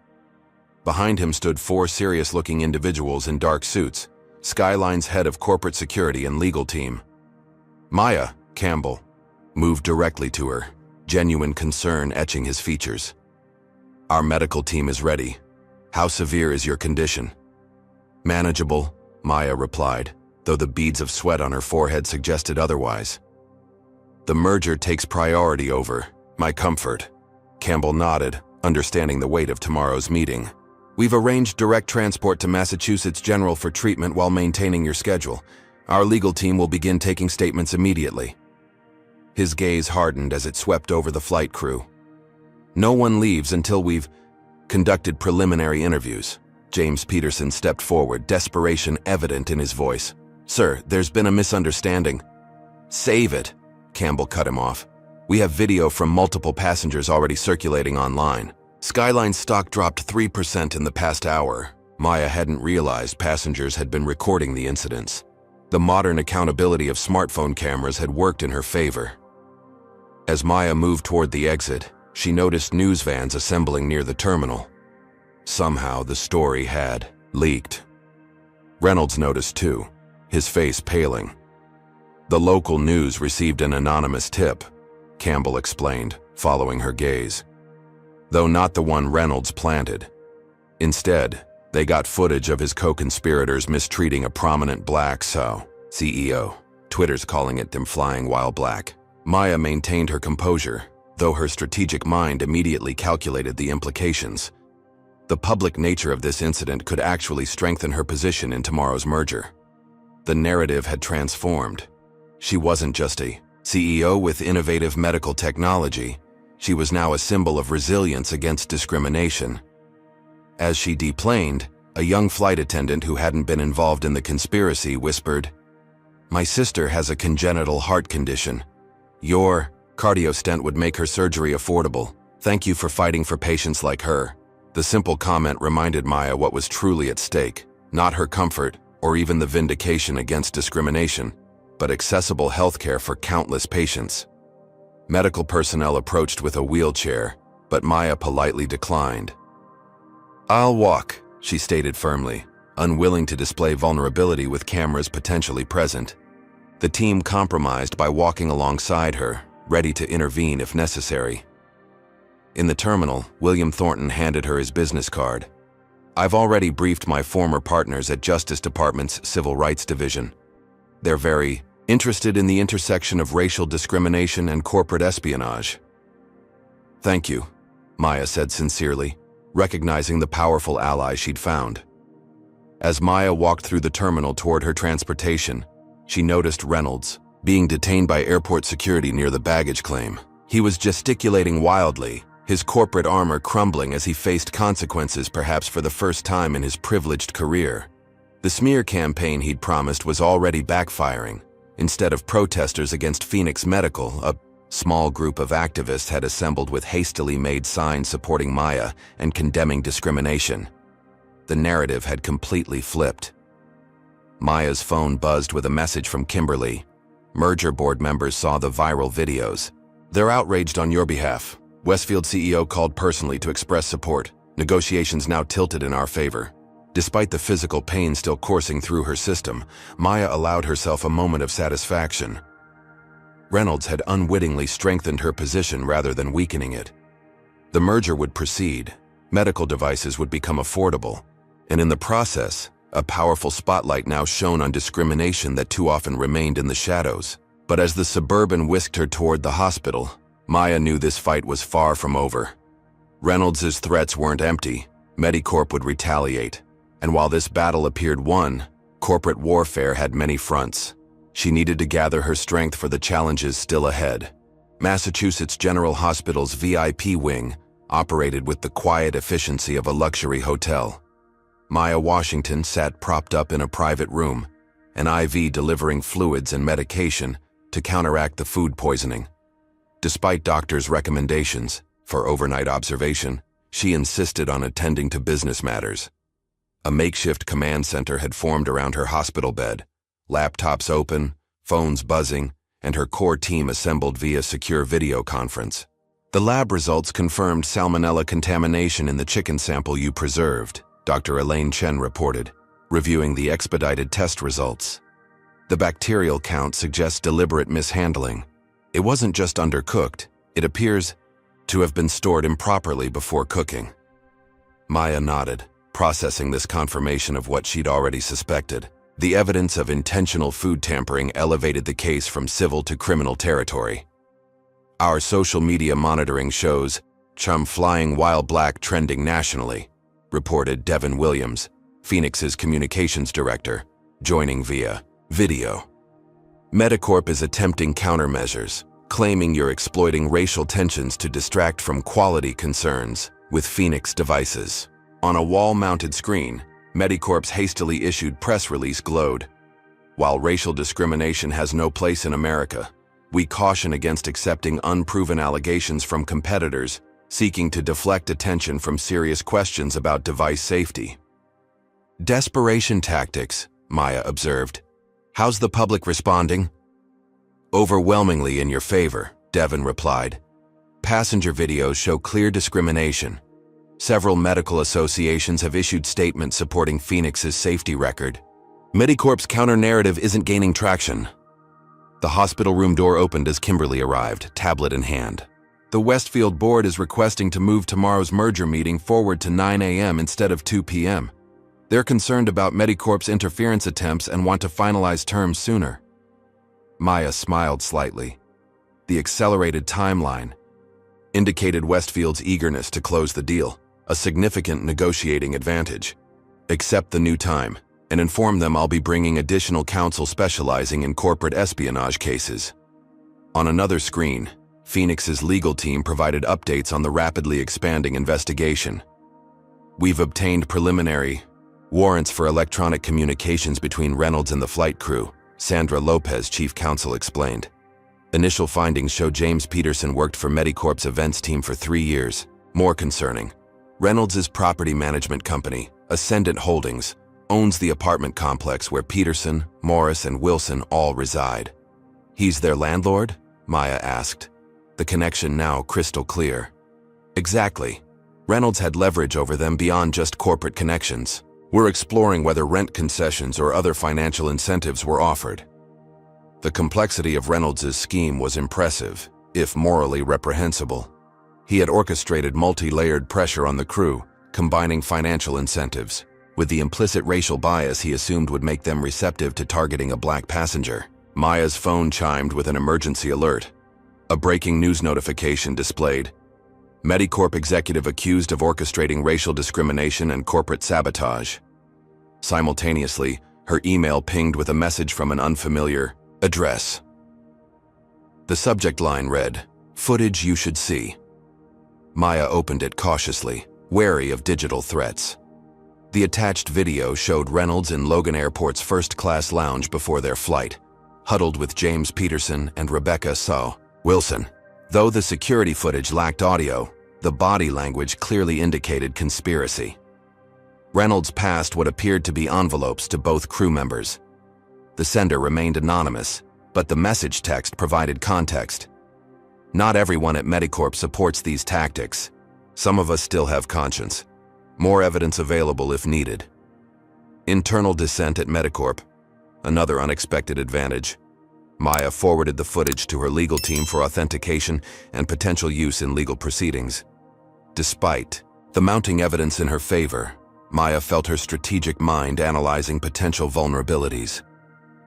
Behind him stood four serious-looking individuals in dark suits, Skyline's head of corporate security and legal team. Maya, Campbell, moved directly to her, genuine concern etching his features. Our medical team is ready. How severe is your condition? Manageable, Maya replied, though the beads of sweat on her forehead suggested otherwise. The merger takes priority over my comfort. Campbell nodded, understanding the weight of tomorrow's meeting. We've arranged direct transport to Massachusetts General for treatment while maintaining your schedule. Our legal team will begin taking statements immediately. His gaze hardened as it swept over the flight crew. No one leaves until we've conducted preliminary interviews. James Peterson stepped forward, desperation evident in his voice. Sir, there's been a misunderstanding. Save it, Campbell cut him off. We have video from multiple passengers already circulating online. Skyline's stock dropped 3% in the past hour. Maya hadn't realized passengers had been recording the incidents. The modern accountability of smartphone cameras had worked in her favor. As Maya moved toward the exit, she noticed news vans assembling near the terminal. Somehow the story had leaked. Reynolds noticed too, his face paling. The local news received an anonymous tip, Campbell explained, following her gaze. Though not the one Reynolds planted. Instead, they got footage of his co-conspirators mistreating a prominent black CEO. Twitter's calling it them flying while black. Maya maintained her composure, though her strategic mind immediately calculated the implications. The public nature of this incident could actually strengthen her position in tomorrow's merger. The narrative had transformed. She wasn't just a CEO with innovative medical technology. She was now a symbol of resilience against discrimination. As she deplaned, a young flight attendant who hadn't been involved in the conspiracy whispered, "My sister has a congenital heart condition. Your cardio stent would make her surgery affordable. Thank you for fighting for patients like her." The simple comment reminded Maya what was truly at stake, not her comfort or even the vindication against discrimination, but accessible healthcare for countless patients. Medical personnel approached with a wheelchair, but Maya politely declined. "I'll walk," she stated firmly, unwilling to display vulnerability with cameras potentially present. The team compromised by walking alongside her, ready to intervene if necessary. In the terminal, William Thornton handed her his business card. "I've already briefed my former partners at Justice Department's Civil Rights Division. They're very interested in the intersection of racial discrimination and corporate espionage." "Thank you," Maya said sincerely, recognizing the powerful ally she'd found. As Maya walked through the terminal toward her transportation, she noticed Reynolds, being detained by airport security near the baggage claim. He was gesticulating wildly, his corporate armor crumbling as he faced consequences perhaps for the first time in his privileged career. The smear campaign he'd promised was already backfiring. Instead of protesters against Phoenix Medical, a small group of activists had assembled with hastily made signs supporting Maya and condemning discrimination. The narrative had completely flipped. Maya's phone buzzed with a message from Kimberly. Merger board members saw the viral videos. "They're outraged on your behalf. Westfield CEO called personally to express support. Negotiations now tilted in our favor. Despite the physical pain still coursing through her system, Maya allowed herself a moment of satisfaction. Reynolds had unwittingly strengthened her position rather than weakening it. The merger would proceed, medical devices would become affordable, and in the process, a powerful spotlight now shone on discrimination that too often remained in the shadows. But as the Suburban whisked her toward the hospital, Maya knew this fight was far from over. Reynolds's threats weren't empty. Medicorp would retaliate. And while this battle appeared won, corporate warfare had many fronts. She needed to gather her strength for the challenges still ahead. Massachusetts General Hospital's VIP wing operated with the quiet efficiency of a luxury hotel. Maya Washington sat propped up in a private room, an IV delivering fluids and medication to counteract the food poisoning. Despite doctors' recommendations for overnight observation, she insisted on attending to business matters. A makeshift command center had formed around her hospital bed, laptops open, phones buzzing, and her core team assembled via secure video conference. The lab results confirmed salmonella contamination in the chicken sample you preserved, Dr. Elaine Chen reported, reviewing the expedited test results. The bacterial count suggests deliberate mishandling. It wasn't just undercooked, it appears to have been stored improperly before cooking. Maya nodded, processing this confirmation of what she'd already suspected. The evidence of intentional food tampering elevated the case from civil to criminal territory. Our social media monitoring shows Chum flying while black trending nationally, reported Devin Williams, Phoenix's communications director, joining via video. Medicorp is attempting countermeasures, claiming you're exploiting racial tensions to distract from quality concerns with Phoenix devices. On a wall-mounted screen, Medicorp's hastily issued press release glowed. While racial discrimination has no place in America, we caution against accepting unproven allegations from competitors seeking to deflect attention from serious questions about device safety. Desperation tactics, Maya observed. How's the public responding? Overwhelmingly in your favor, Devin replied. Passenger videos show clear discrimination. Several medical associations have issued statements supporting Phoenix's safety record. Medicorp's counter-narrative isn't gaining traction. The hospital room door opened as Kimberly arrived, tablet in hand. The Westfield board is requesting to move tomorrow's merger meeting forward to 9 a.m. instead of 2 p.m. They're concerned about Medicorp's interference attempts and want to finalize terms sooner. Maya smiled slightly. The accelerated timeline indicated Westfield's eagerness to close the deal, a significant negotiating advantage. Accept the new time, and inform them I'll be bringing additional counsel specializing in corporate espionage cases. On another screen, Phoenix's legal team provided updates on the rapidly expanding investigation. We've obtained preliminary warrants for electronic communications between Reynolds and the flight crew, Sandra Lopez, chief counsel, explained. Initial findings show James Peterson worked for Medicorp's events team for 3 years. More concerning, Reynolds' property management company, Ascendant Holdings, owns the apartment complex where Peterson, Morris, and Wilson all reside. He's their landlord? Maya asked, the connection now crystal clear. Exactly. Reynolds had leverage over them beyond just corporate connections. We're exploring whether rent concessions or other financial incentives were offered. The complexity of Reynolds' scheme was impressive, if morally reprehensible. He had orchestrated multi-layered pressure on the crew, combining financial incentives with the implicit racial bias he assumed would make them receptive to targeting a black passenger. Maya's phone chimed with an emergency alert. A breaking news notification displayed. Medicorp executive accused of orchestrating racial discrimination and corporate sabotage. Simultaneously, her email pinged with a message from an unfamiliar address. The subject line read, "Footage you should see." Maya opened it cautiously, wary of digital threats. The attached video showed Reynolds in Logan Airport's first-class lounge before their flight, huddled with James Peterson and Rebecca Wilson. Though the security footage lacked audio, the body language clearly indicated conspiracy. Reynolds passed what appeared to be envelopes to both crew members. The sender remained anonymous, but the message text provided context. Not everyone at Medicorp supports these tactics. Some of us still have conscience. More evidence available if needed. Internal dissent at Medicorp. Another unexpected advantage. Maya forwarded the footage to her legal team for authentication and potential use in legal proceedings. Despite the mounting evidence in her favor, Maya felt her strategic mind analyzing potential vulnerabilities.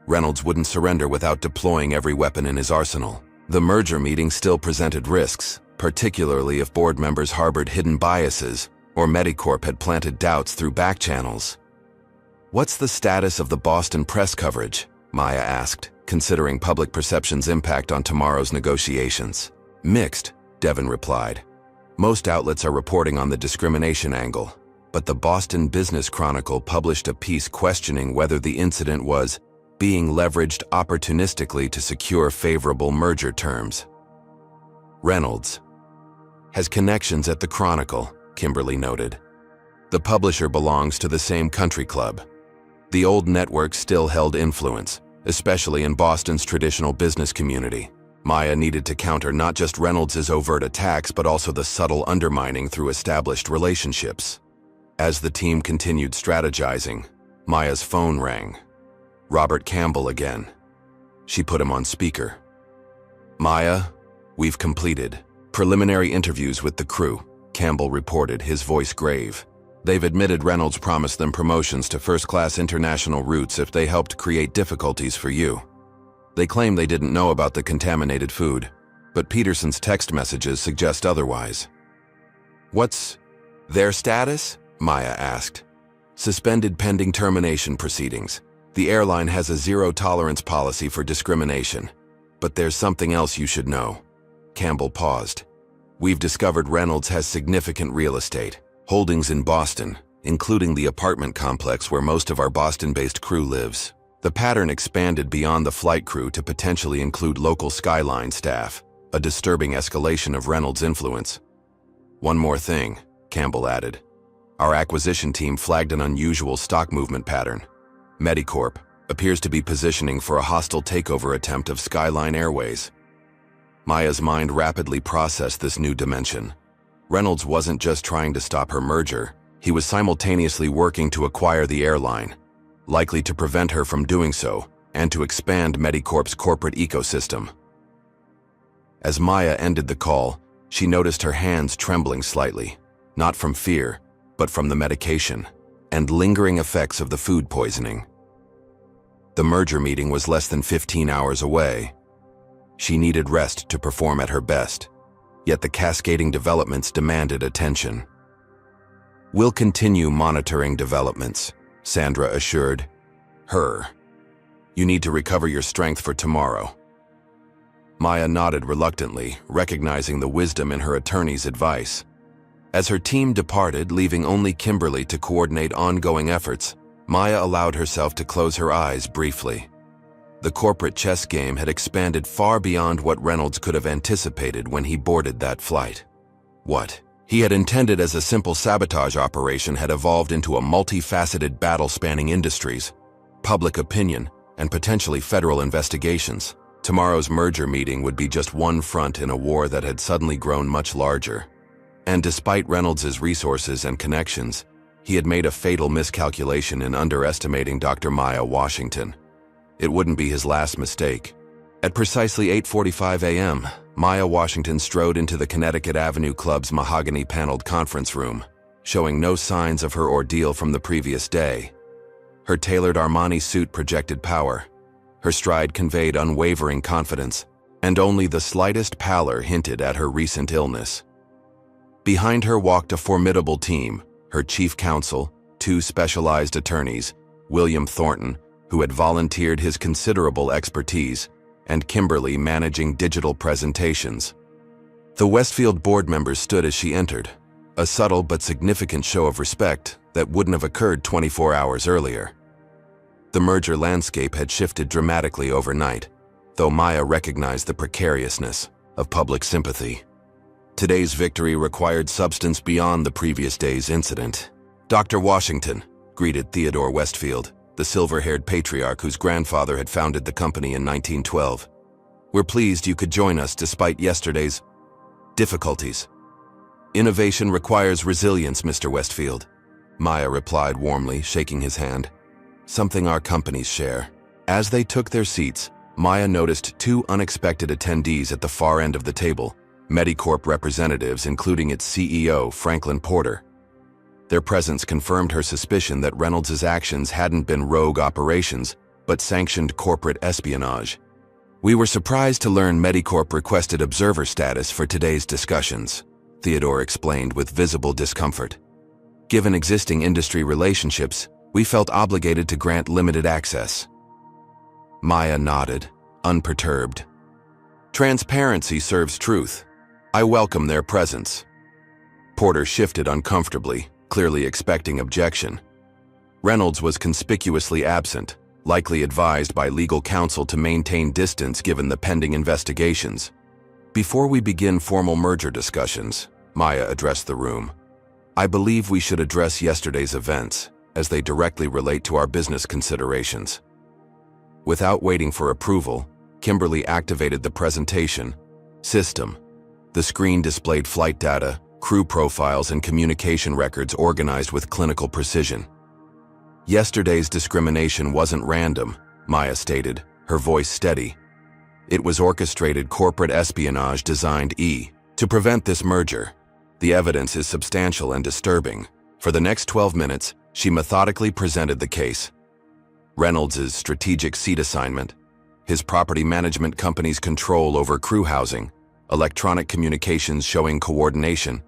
Reynolds wouldn't surrender without deploying every weapon in his arsenal. The merger meeting still presented risks, particularly if board members harbored hidden biases or Medicorp had planted doubts through back channels. "What's the status of the Boston press coverage?" Maya asked, considering public perception's impact on tomorrow's negotiations. "Mixed," Devon replied. "Most outlets are reporting on the discrimination angle, but the Boston Business Chronicle published a piece questioning whether the incident was being leveraged opportunistically to secure favorable merger terms." Reynolds has connections at the Chronicle, Kimberly noted. The publisher belongs to the same country club. The old network still held influence, especially in Boston's traditional business community. Maya needed to counter not just Reynolds' overt attacks, but also the subtle undermining through established relationships. As the team continued strategizing, Maya's phone rang. Robert Campbell again. She put him on speaker. "Maya, we've completed preliminary interviews with the crew," Campbell reported, his voice grave. "They've admitted Reynolds promised them promotions to first-class international routes if they helped create difficulties for you. They claim they didn't know about the contaminated food, but Peterson's text messages suggest otherwise." "What's their status?" Maya asked. "Suspended pending termination proceedings. The airline has a zero-tolerance policy for discrimination. But there's something else you should know." Campbell paused. "We've discovered Reynolds has significant real estate holdings in Boston, including the apartment complex where most of our Boston-based crew lives. The pattern expanded beyond the flight crew to potentially include local Skyline staff, a disturbing escalation of Reynolds' influence. One more thing," Campbell added. "Our acquisition team flagged an unusual stock movement pattern. Medicorp appears to be positioning for a hostile takeover attempt of Skyline Airways." Maya's mind rapidly processed this new dimension. Reynolds wasn't just trying to stop her merger, he was simultaneously working to acquire the airline, likely to prevent her from doing so, and to expand Medicorp's corporate ecosystem. As Maya ended the call, she noticed her hands trembling slightly, not from fear, but from the medication and lingering effects of the food poisoning. The merger meeting was less than 15 hours away. She needed rest to perform at her best, yet the cascading developments demanded attention. "We'll continue monitoring developments," Sandra assured her. "You need to recover your strength for tomorrow." Maya nodded reluctantly, recognizing the wisdom in her attorney's advice. As her team departed, leaving only Kimberly to coordinate ongoing efforts, Maya allowed herself to close her eyes briefly. The corporate chess game had expanded far beyond what Reynolds could have anticipated when he boarded that flight. What he had intended as a simple sabotage operation had evolved into a multifaceted battle spanning industries, public opinion, and potentially federal investigations. Tomorrow's merger meeting would be just one front in a war that had suddenly grown much larger. And despite Reynolds' resources and connections, he had made a fatal miscalculation in underestimating Dr. Maya Washington. It wouldn't be his last mistake. At precisely 8:45 a.m., Maya Washington strode into the Connecticut Avenue Club's mahogany-paneled conference room, showing no signs of her ordeal from the previous day. Her tailored Armani suit projected power. Her stride conveyed unwavering confidence, and only the slightest pallor hinted at her recent illness. Behind her walked a formidable team, her chief counsel, 2 specialized attorneys, William Thornton, who had volunteered his considerable expertise, and Kimberly managing digital presentations. The Westfield board members stood as she entered, a subtle but significant show of respect that wouldn't have occurred 24 hours earlier. The merger landscape had shifted dramatically overnight, though Maya recognized the precariousness of public sympathy. Today's victory required substance beyond the previous day's incident. "Dr. Washington," greeted Theodore Westfield, the silver-haired patriarch whose grandfather had founded the company in 1912. We're pleased you could join us despite yesterday's difficulties. Innovation requires resilience, Mr. Westfield. Maya replied warmly, shaking his hand. Something our companies share. As they took their seats, Maya noticed two unexpected attendees at the far end of the table, Medicorp representatives, including its CEO, Franklin Porter. Their presence confirmed her suspicion that Reynolds's actions hadn't been rogue operations, but sanctioned corporate espionage. We were surprised to learn Medicorp requested observer status for today's discussions, Theodore explained with visible discomfort. Given existing industry relationships, we felt obligated to grant limited access. Maya nodded, unperturbed. Transparency serves truth. I welcome their presence. Porter shifted uncomfortably, clearly expecting objection. Reynolds was conspicuously absent, likely advised by legal counsel to maintain distance given the pending investigations. Before we begin formal merger discussions, Maya addressed the room. I believe we should address yesterday's events, as they directly relate to our business considerations. Without waiting for approval, Kimberly activated the presentation system. The screen displayed flight data, crew profiles, and communication records organized with clinical precision. Yesterday's discrimination wasn't random, Maya stated, her voice steady. It was orchestrated corporate espionage designed to prevent this merger. The evidence is substantial and disturbing. For the next 12 minutes, she methodically presented the case. Reynolds's strategic seat assignment, his property management company's control over crew housing, electronic communications showing coordination,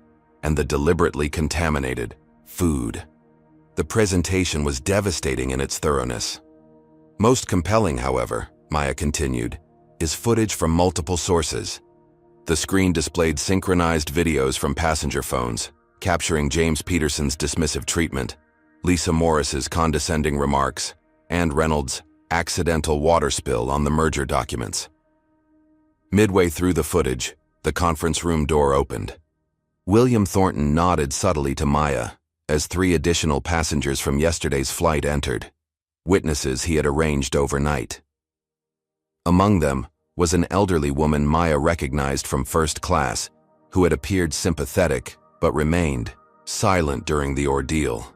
and the deliberately contaminated food. The presentation was devastating in its thoroughness. Most compelling, however, Maya continued, is footage from multiple sources. The screen displayed synchronized videos from passenger phones, capturing James Peterson's dismissive treatment, Lisa Morris's condescending remarks, and Reynolds' accidental water spill on the merger documents. Midway through the footage, the conference room door opened. William Thornton nodded subtly to Maya as 3 additional passengers from yesterday's flight entered, witnesses he had arranged overnight. Among them was an elderly woman Maya recognized from first class, who had appeared sympathetic but remained silent during the ordeal.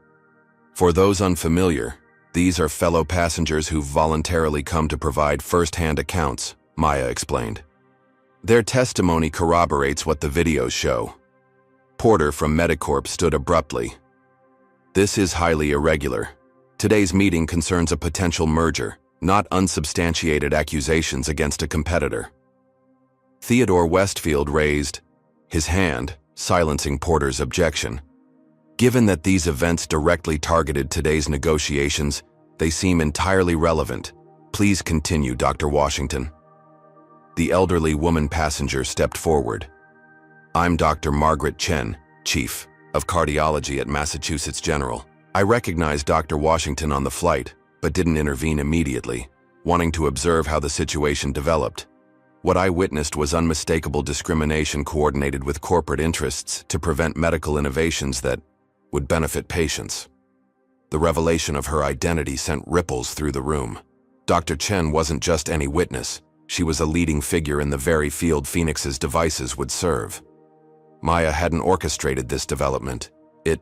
For those unfamiliar, these are fellow passengers who've voluntarily come to provide first-hand accounts, Maya explained. Their testimony corroborates what the videos show. Porter from Medicorp stood abruptly. This is highly irregular. Today's meeting concerns a potential merger, not unsubstantiated accusations against a competitor. Theodore Westfield raised his hand, silencing Porter's objection. Given that these events directly targeted today's negotiations, they seem entirely relevant. Please continue, Dr. Washington. The elderly woman passenger stepped forward. I'm Dr. Margaret Chen, Chief of Cardiology at Massachusetts General. I recognized Dr. Washington on the flight, but didn't intervene immediately, wanting to observe how the situation developed. What I witnessed was unmistakable discrimination coordinated with corporate interests to prevent medical innovations that would benefit patients. The revelation of her identity sent ripples through the room. Dr. Chen wasn't just any witness. She was a leading figure in the very field Phoenix's devices would serve. Maya hadn't orchestrated this development. It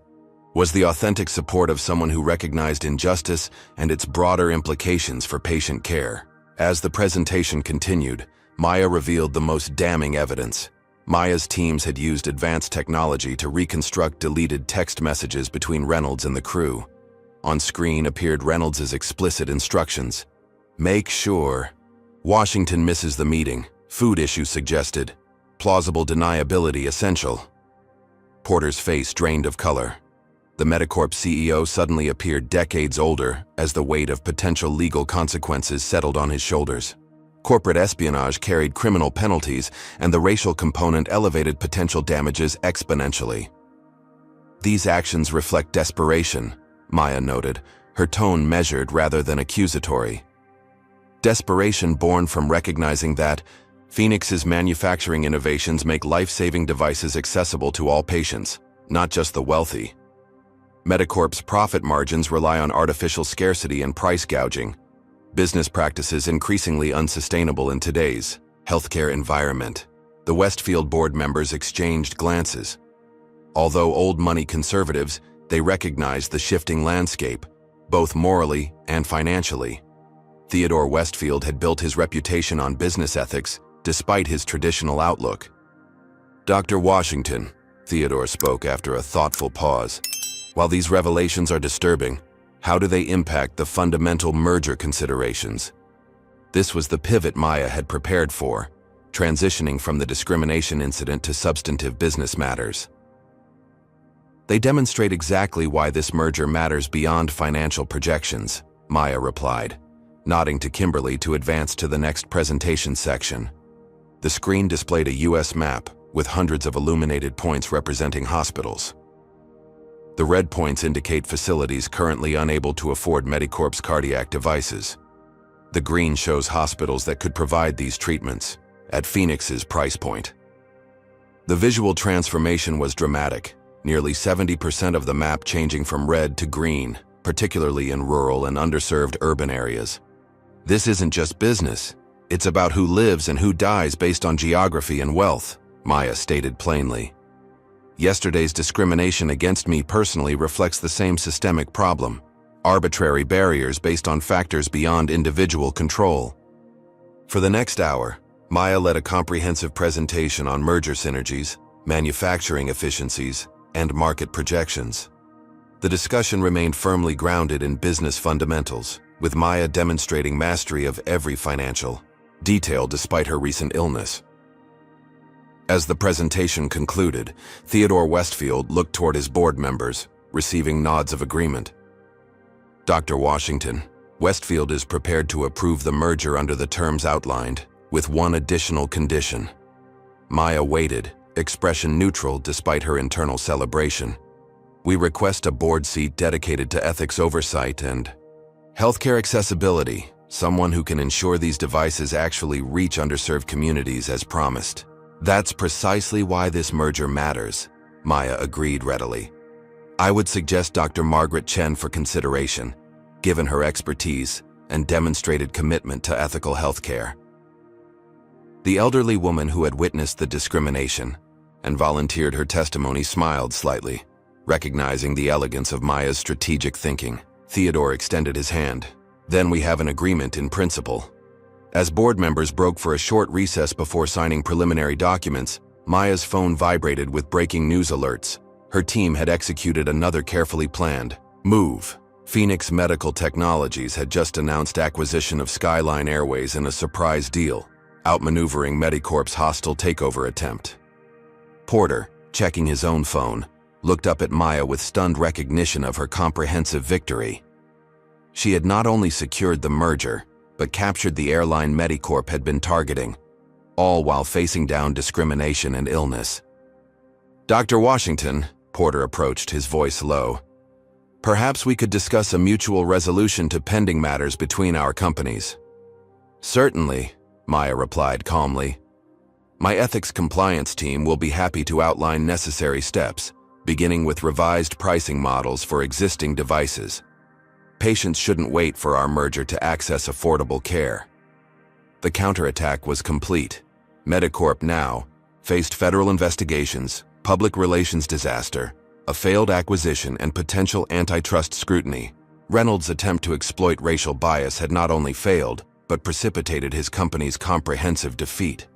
was the authentic support of someone who recognized injustice and its broader implications for patient care. As the presentation continued, Maya revealed the most damning evidence. Maya's teams had used advanced technology to reconstruct deleted text messages between Reynolds and the crew. On screen appeared Reynolds's explicit instructions. Make sure Washington misses the meeting. Food issue suggested. Plausible deniability essential. Porter's face drained of color. The Medicorp CEO suddenly appeared decades older as the weight of potential legal consequences settled on his shoulders. Corporate espionage carried criminal penalties, and the racial component elevated potential damages exponentially. These actions reflect desperation, Maya noted, her tone measured rather than accusatory. Desperation born from recognizing that Phoenix's manufacturing innovations make life-saving devices accessible to all patients, not just the wealthy. Medicorp's profit margins rely on artificial scarcity and price gouging, business practices increasingly unsustainable in today's Healthcare environment. The Westfield board members exchanged glances. Although old money conservatives, they recognized the shifting landscape, both morally and financially. Theodore Westfield had built his reputation on business ethics, despite his traditional outlook. "Dr. Washington," Theodore spoke after a thoughtful pause, "while these revelations are disturbing, how do they impact the fundamental merger considerations?" This was the pivot Maya had prepared for, transitioning from the discrimination incident to substantive business matters. "They demonstrate exactly why this merger matters beyond financial projections," Maya replied, nodding to Kimberly to advance to the next presentation section. The screen displayed a U.S. map with hundreds of illuminated points representing hospitals. The red points indicate facilities currently unable to afford Medicorp's cardiac devices. The green shows hospitals that could provide these treatments, at Phoenix's price point. The visual transformation was dramatic, nearly 70% of the map changing from red to green, particularly in rural and underserved urban areas. "This isn't just business. It's about who lives and who dies based on geography and wealth," Maya stated plainly. "Yesterday's discrimination against me personally reflects the same systemic problem: arbitrary barriers based on factors beyond individual control." For the next hour, Maya led a comprehensive presentation on merger synergies, manufacturing efficiencies, and market projections. The discussion remained firmly grounded in business fundamentals, with Maya demonstrating mastery of every financial detail despite her recent illness. As the presentation concluded, Theodore Westfield looked toward his board members, receiving nods of agreement. "Dr. Washington, Westfield is prepared to approve the merger under the terms outlined, with one additional condition." Maya waited, expression neutral despite her internal celebration. "We request a board seat dedicated to ethics oversight and healthcare accessibility, someone who can ensure these devices actually reach underserved communities as promised." "That's precisely why this merger matters," Maya agreed readily. "I would suggest Dr. Margaret Chen for consideration, given her expertise and demonstrated commitment to ethical healthcare." The elderly woman who had witnessed the discrimination and volunteered her testimony smiled slightly, recognizing the elegance of Maya's strategic thinking. Theodore extended his hand. "Then we have an agreement in principle." As board members broke for a short recess before signing preliminary documents, Maya's phone vibrated with breaking news alerts. Her team had executed another carefully planned move. Phoenix Medical Technologies had just announced acquisition of Skyline Airways in a surprise deal, outmaneuvering Medicorp's hostile takeover attempt. Porter, checking his own phone, looked up at Maya with stunned recognition of her comprehensive victory. She had not only secured the merger, but captured the airline Medicorp had been targeting, all while facing down discrimination and illness. "Dr. Washington," Porter approached, his voice low, "perhaps we could discuss a mutual resolution to pending matters between our companies." "Certainly," Maya replied calmly. "My ethics compliance team will be happy to outline necessary steps, beginning with revised pricing models for existing devices. Patients shouldn't wait for our merger to access affordable care." The counterattack was complete. Medicorp now faced federal investigations, public relations disaster, a failed acquisition, and potential antitrust scrutiny. Reynolds' attempt to exploit racial bias had not only failed, but precipitated his company's comprehensive defeat.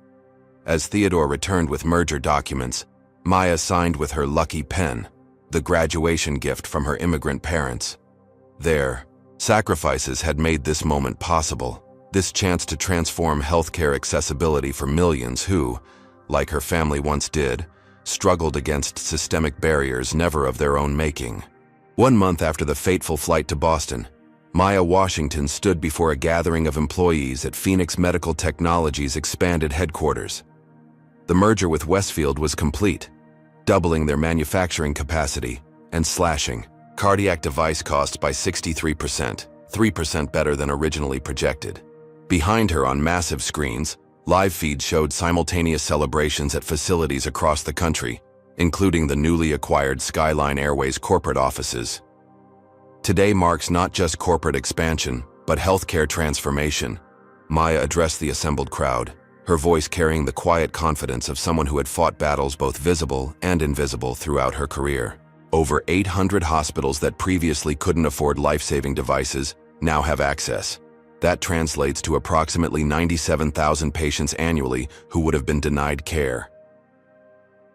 As Theodore returned with merger documents, Maya signed with her lucky pen, the graduation gift from her immigrant parents. Their sacrifices had made this moment possible, this chance to transform healthcare accessibility for millions who, like her family once did, struggled against systemic barriers never of their own making. 1 month after the fateful flight to Boston, Maya Washington stood before a gathering of employees at Phoenix Medical Technologies' expanded headquarters. The merger with Westfield was complete, doubling their manufacturing capacity and slashing cardiac device costs by 63%, 3% better than originally projected. Behind her on massive screens, live feeds showed simultaneous celebrations at facilities across the country, including the newly acquired Skyline Airways corporate offices. Today marks not just corporate expansion, but healthcare transformation. Maya addressed the assembled crowd, her voice carrying the quiet confidence of someone who had fought battles both visible and invisible throughout her career. Over 800 hospitals that previously couldn't afford life-saving devices now have access. That translates to approximately 97,000 patients annually who would have been denied care.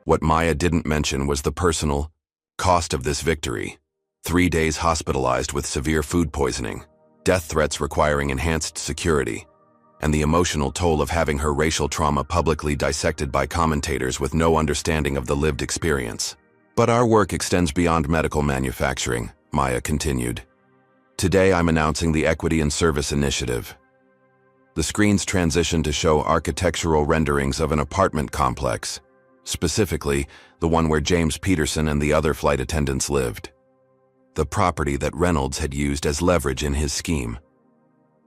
What Maya didn't mention was the personal cost of this victory. 3 days hospitalized with severe food poisoning, death threats requiring enhanced security, and the emotional toll of having her racial trauma publicly dissected by commentators with no understanding of the lived experience. But our work extends beyond medical manufacturing, Maya continued. Today I'm announcing the Equity in Service Initiative. The screens transition to show architectural renderings of an apartment complex, specifically the one where James Peterson and the other flight attendants lived. The property that Reynolds had used as leverage in his scheme.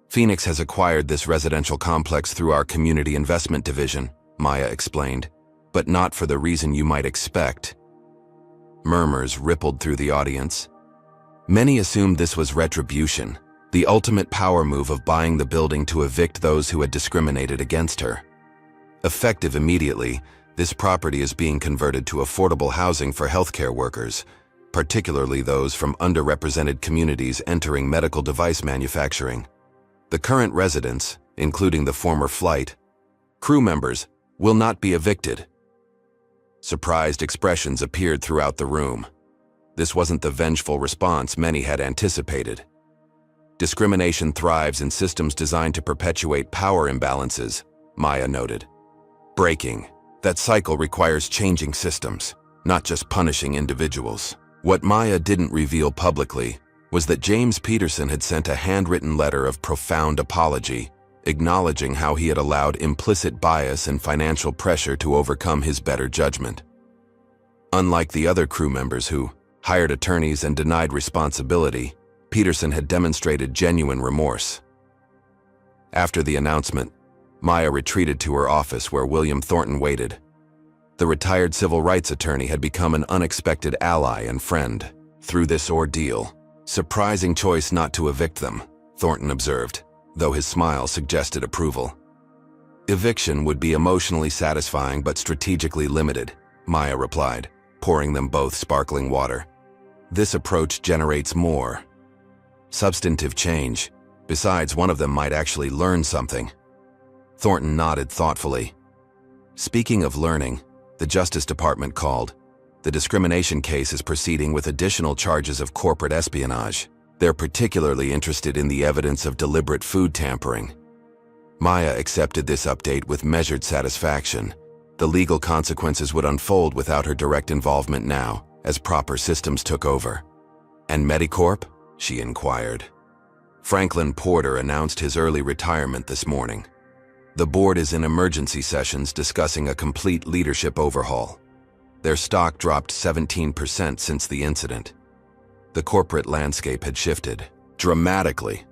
Phoenix has acquired this residential complex through our community investment division, Maya explained, but not for the reason you might expect. Murmurs rippled through the audience. Many assumed this was retribution, the ultimate power move of buying the building to evict those who had discriminated against her. Effective immediately, this property is being converted to affordable housing for healthcare workers, particularly those from underrepresented communities entering medical device manufacturing. The current residents, including the former flight crew members, will not be evicted. Surprised expressions appeared throughout the room. This wasn't the vengeful response many had anticipated. Discrimination thrives in systems designed to perpetuate power imbalances, Maya noted. Breaking that cycle requires changing systems, not just punishing individuals. What Maya didn't reveal publicly was that James Peterson had sent a handwritten letter of profound apology, acknowledging how he had allowed implicit bias and financial pressure to overcome his better judgment. Unlike the other crew members who hired attorneys and denied responsibility, Peterson had demonstrated genuine remorse. After the announcement, Maya retreated to her office where William Thornton waited. The retired civil rights attorney had become an unexpected ally and friend through this ordeal. Surprising choice not to evict them, Thornton observed, though his smile suggested approval. Eviction would be emotionally satisfying but strategically limited, Maya replied, pouring them both sparkling water. This approach generates more substantive change. Besides, one of them might actually learn something. Thornton nodded thoughtfully. Speaking of learning, the Justice Department called. The discrimination case is proceeding with additional charges of corporate espionage. They're particularly interested in the evidence of deliberate food tampering. Maya accepted this update with measured satisfaction. The legal consequences would unfold without her direct involvement now, as proper systems took over. And Medicorp? She inquired. Franklin Porter announced his early retirement this morning. The board is in emergency sessions discussing a complete leadership overhaul. Their stock dropped 17% since the incident. The corporate landscape had shifted dramatically.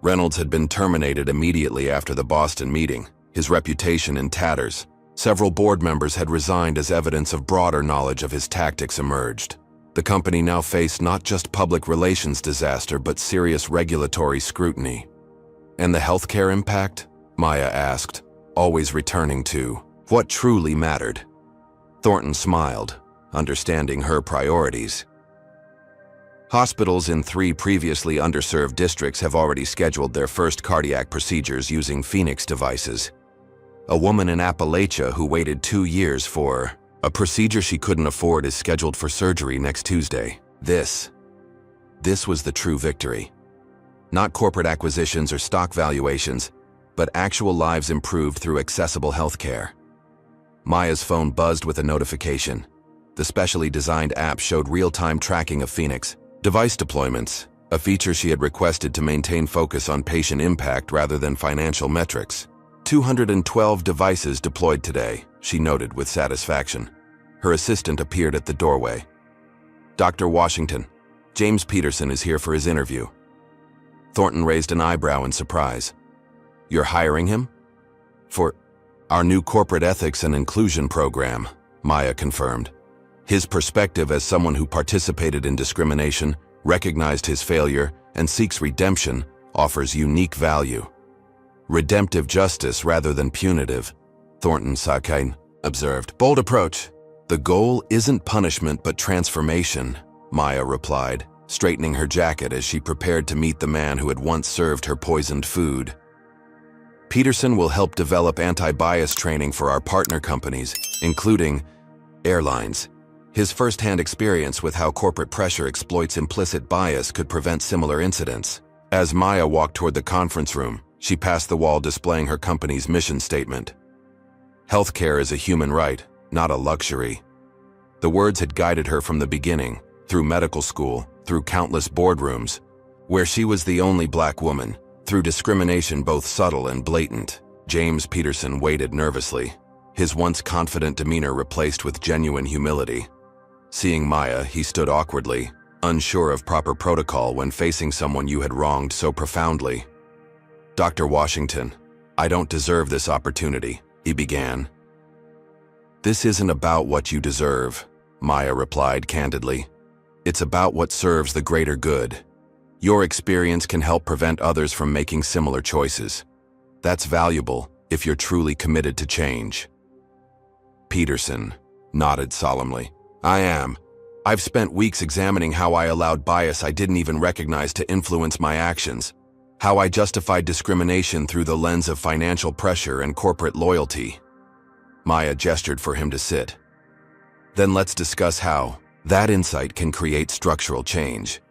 Reynolds had been terminated immediately after the Boston meeting, his reputation in tatters. Several board members had resigned as evidence of broader knowledge of his tactics emerged. The company now faced not just public relations disaster but serious regulatory scrutiny. And the healthcare impact? Maya asked, always returning to what truly mattered. Thornton smiled, understanding her priorities. Hospitals in 3 previously underserved districts have already scheduled their first cardiac procedures using Phoenix devices. A woman in Appalachia who waited 2 years for a procedure she couldn't afford is scheduled for surgery next Tuesday. This was the true victory. Not corporate acquisitions or stock valuations, but actual lives improved through accessible healthcare. Maya's phone buzzed with a notification. The specially designed app showed real-time tracking of Phoenix device deployments, a feature she had requested to maintain focus on patient impact rather than financial metrics. 212 devices deployed today, she noted with satisfaction. Her assistant appeared at the doorway. Dr. Washington, James Peterson is here for his interview. Thornton raised an eyebrow in surprise. You're hiring him? For our new corporate ethics and inclusion program, Maya confirmed. His perspective as someone who participated in discrimination, recognized his failure, and seeks redemption offers unique value. Redemptive justice rather than punitive, Thornton Sakain observed. Bold approach. The goal isn't punishment but transformation, Maya replied, straightening her jacket as she prepared to meet the man who had once served her poisoned food. Peterson will help develop anti-bias training for our partner companies, including airlines. His first-hand experience with how corporate pressure exploits implicit bias could prevent similar incidents. As Maya walked toward the conference room, she passed the wall displaying her company's mission statement. Healthcare is a human right, not a luxury. The words had guided her from the beginning, through medical school, through countless boardrooms, where she was the only black woman, through discrimination both subtle and blatant. James Peterson waited nervously, his once confident demeanor replaced with genuine humility. Seeing Maya, he stood awkwardly, unsure of proper protocol when facing someone you had wronged so profoundly. Dr. Washington, I don't deserve this opportunity, he began. This isn't about what you deserve, Maya replied candidly. It's about what serves the greater good. Your experience can help prevent others from making similar choices. That's valuable if you're truly committed to change. Peterson nodded solemnly. I am. I've spent weeks examining how I allowed bias I didn't even recognize to influence my actions, how I justified discrimination through the lens of financial pressure and corporate loyalty. Maya gestured for him to sit. Then let's discuss how that insight can create structural change.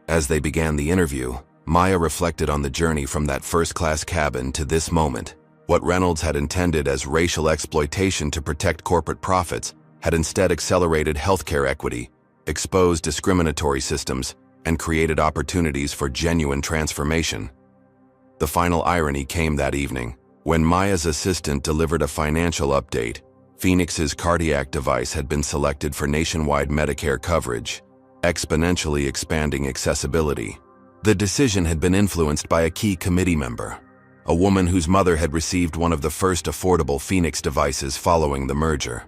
As they began the interview, Maya reflected on the journey from that first-class cabin to this moment. What Reynolds had intended as racial exploitation to protect corporate profits had instead accelerated healthcare equity, exposed discriminatory systems, and created opportunities for genuine transformation. The final irony came that evening. When Maya's assistant delivered a financial update, Phoenix's cardiac device had been selected for nationwide Medicare coverage, exponentially expanding accessibility. The decision had been influenced by a key committee member, a woman whose mother had received one of the first affordable Phoenix devices following the merger.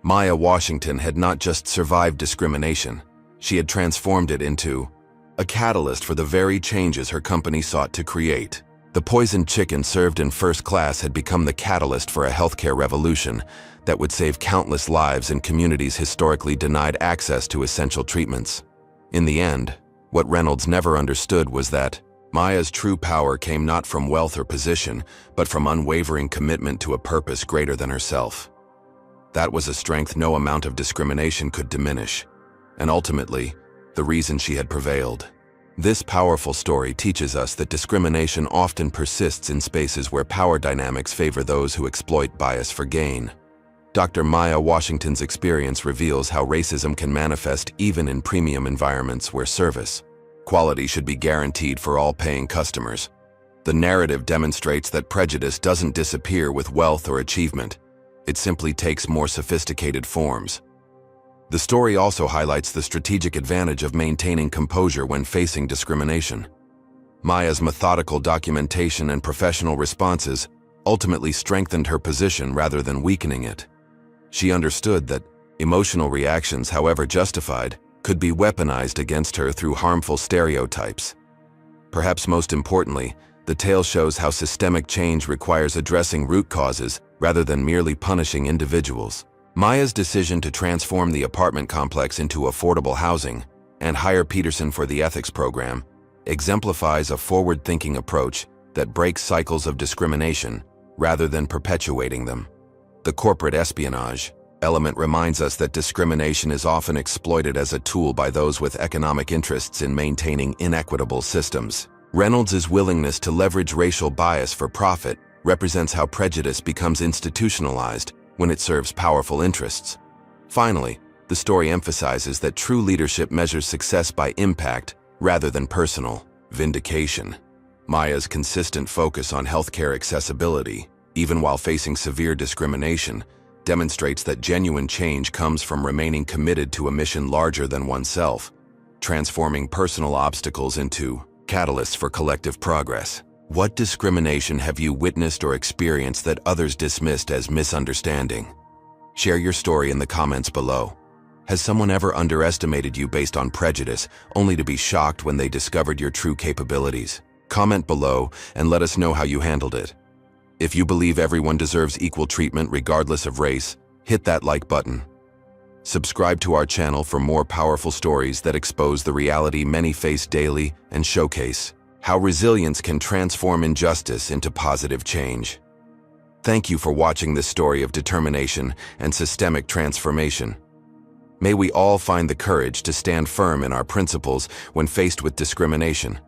Maya Washington had not just survived discrimination, she had transformed it into a catalyst for the very changes her company sought to create. The poisoned chicken served in first class had become the catalyst for a healthcare revolution that would save countless lives in communities historically denied access to essential treatments. In the end, what Reynolds never understood was that Maya's true power came not from wealth or position, but from unwavering commitment to a purpose greater than herself. That was a strength no amount of discrimination could diminish, and ultimately, the reason she had prevailed. This powerful story teaches us that discrimination often persists in spaces where power dynamics favor those who exploit bias for gain. Dr. Maya Washington's experience reveals how racism can manifest even in premium environments where service quality should be guaranteed for all paying customers. The narrative demonstrates that prejudice doesn't disappear with wealth or achievement. It simply takes more sophisticated forms. The story also highlights the strategic advantage of maintaining composure when facing discrimination. Maya's methodical documentation and professional responses ultimately strengthened her position rather than weakening it. She understood that emotional reactions, however justified, could be weaponized against her through harmful stereotypes. Perhaps most importantly, the tale shows how systemic change requires addressing root causes rather than merely punishing individuals. Maya's decision to transform the apartment complex into affordable housing and hire Peterson for the ethics program exemplifies a forward-thinking approach that breaks cycles of discrimination rather than perpetuating them. The corporate espionage element reminds us that discrimination is often exploited as a tool by those with economic interests in maintaining inequitable systems. Reynolds' willingness to leverage racial bias for profit represents how prejudice becomes institutionalized when it serves powerful interests. Finally, the story emphasizes that true leadership measures success by impact rather than personal vindication. Maya's consistent focus on healthcare accessibility, even while facing severe discrimination, demonstrates that genuine change comes from remaining committed to a mission larger than oneself, transforming personal obstacles into catalysts for collective progress. What discrimination have you witnessed or experienced that others dismissed as misunderstanding? Share your story in the comments below. Has someone ever underestimated you based on prejudice, only to be shocked when they discovered your true capabilities? Comment below and let us know how you handled it. If you believe everyone deserves equal treatment regardless of race, hit that like button. Subscribe to our channel for more powerful stories that expose the reality many face daily and showcase how resilience can transform injustice into positive change. Thank you for watching this story of determination and systemic transformation. May we all find the courage to stand firm in our principles when faced with discrimination,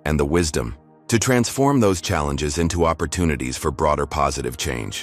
and the wisdom to transform those challenges into opportunities for broader positive change.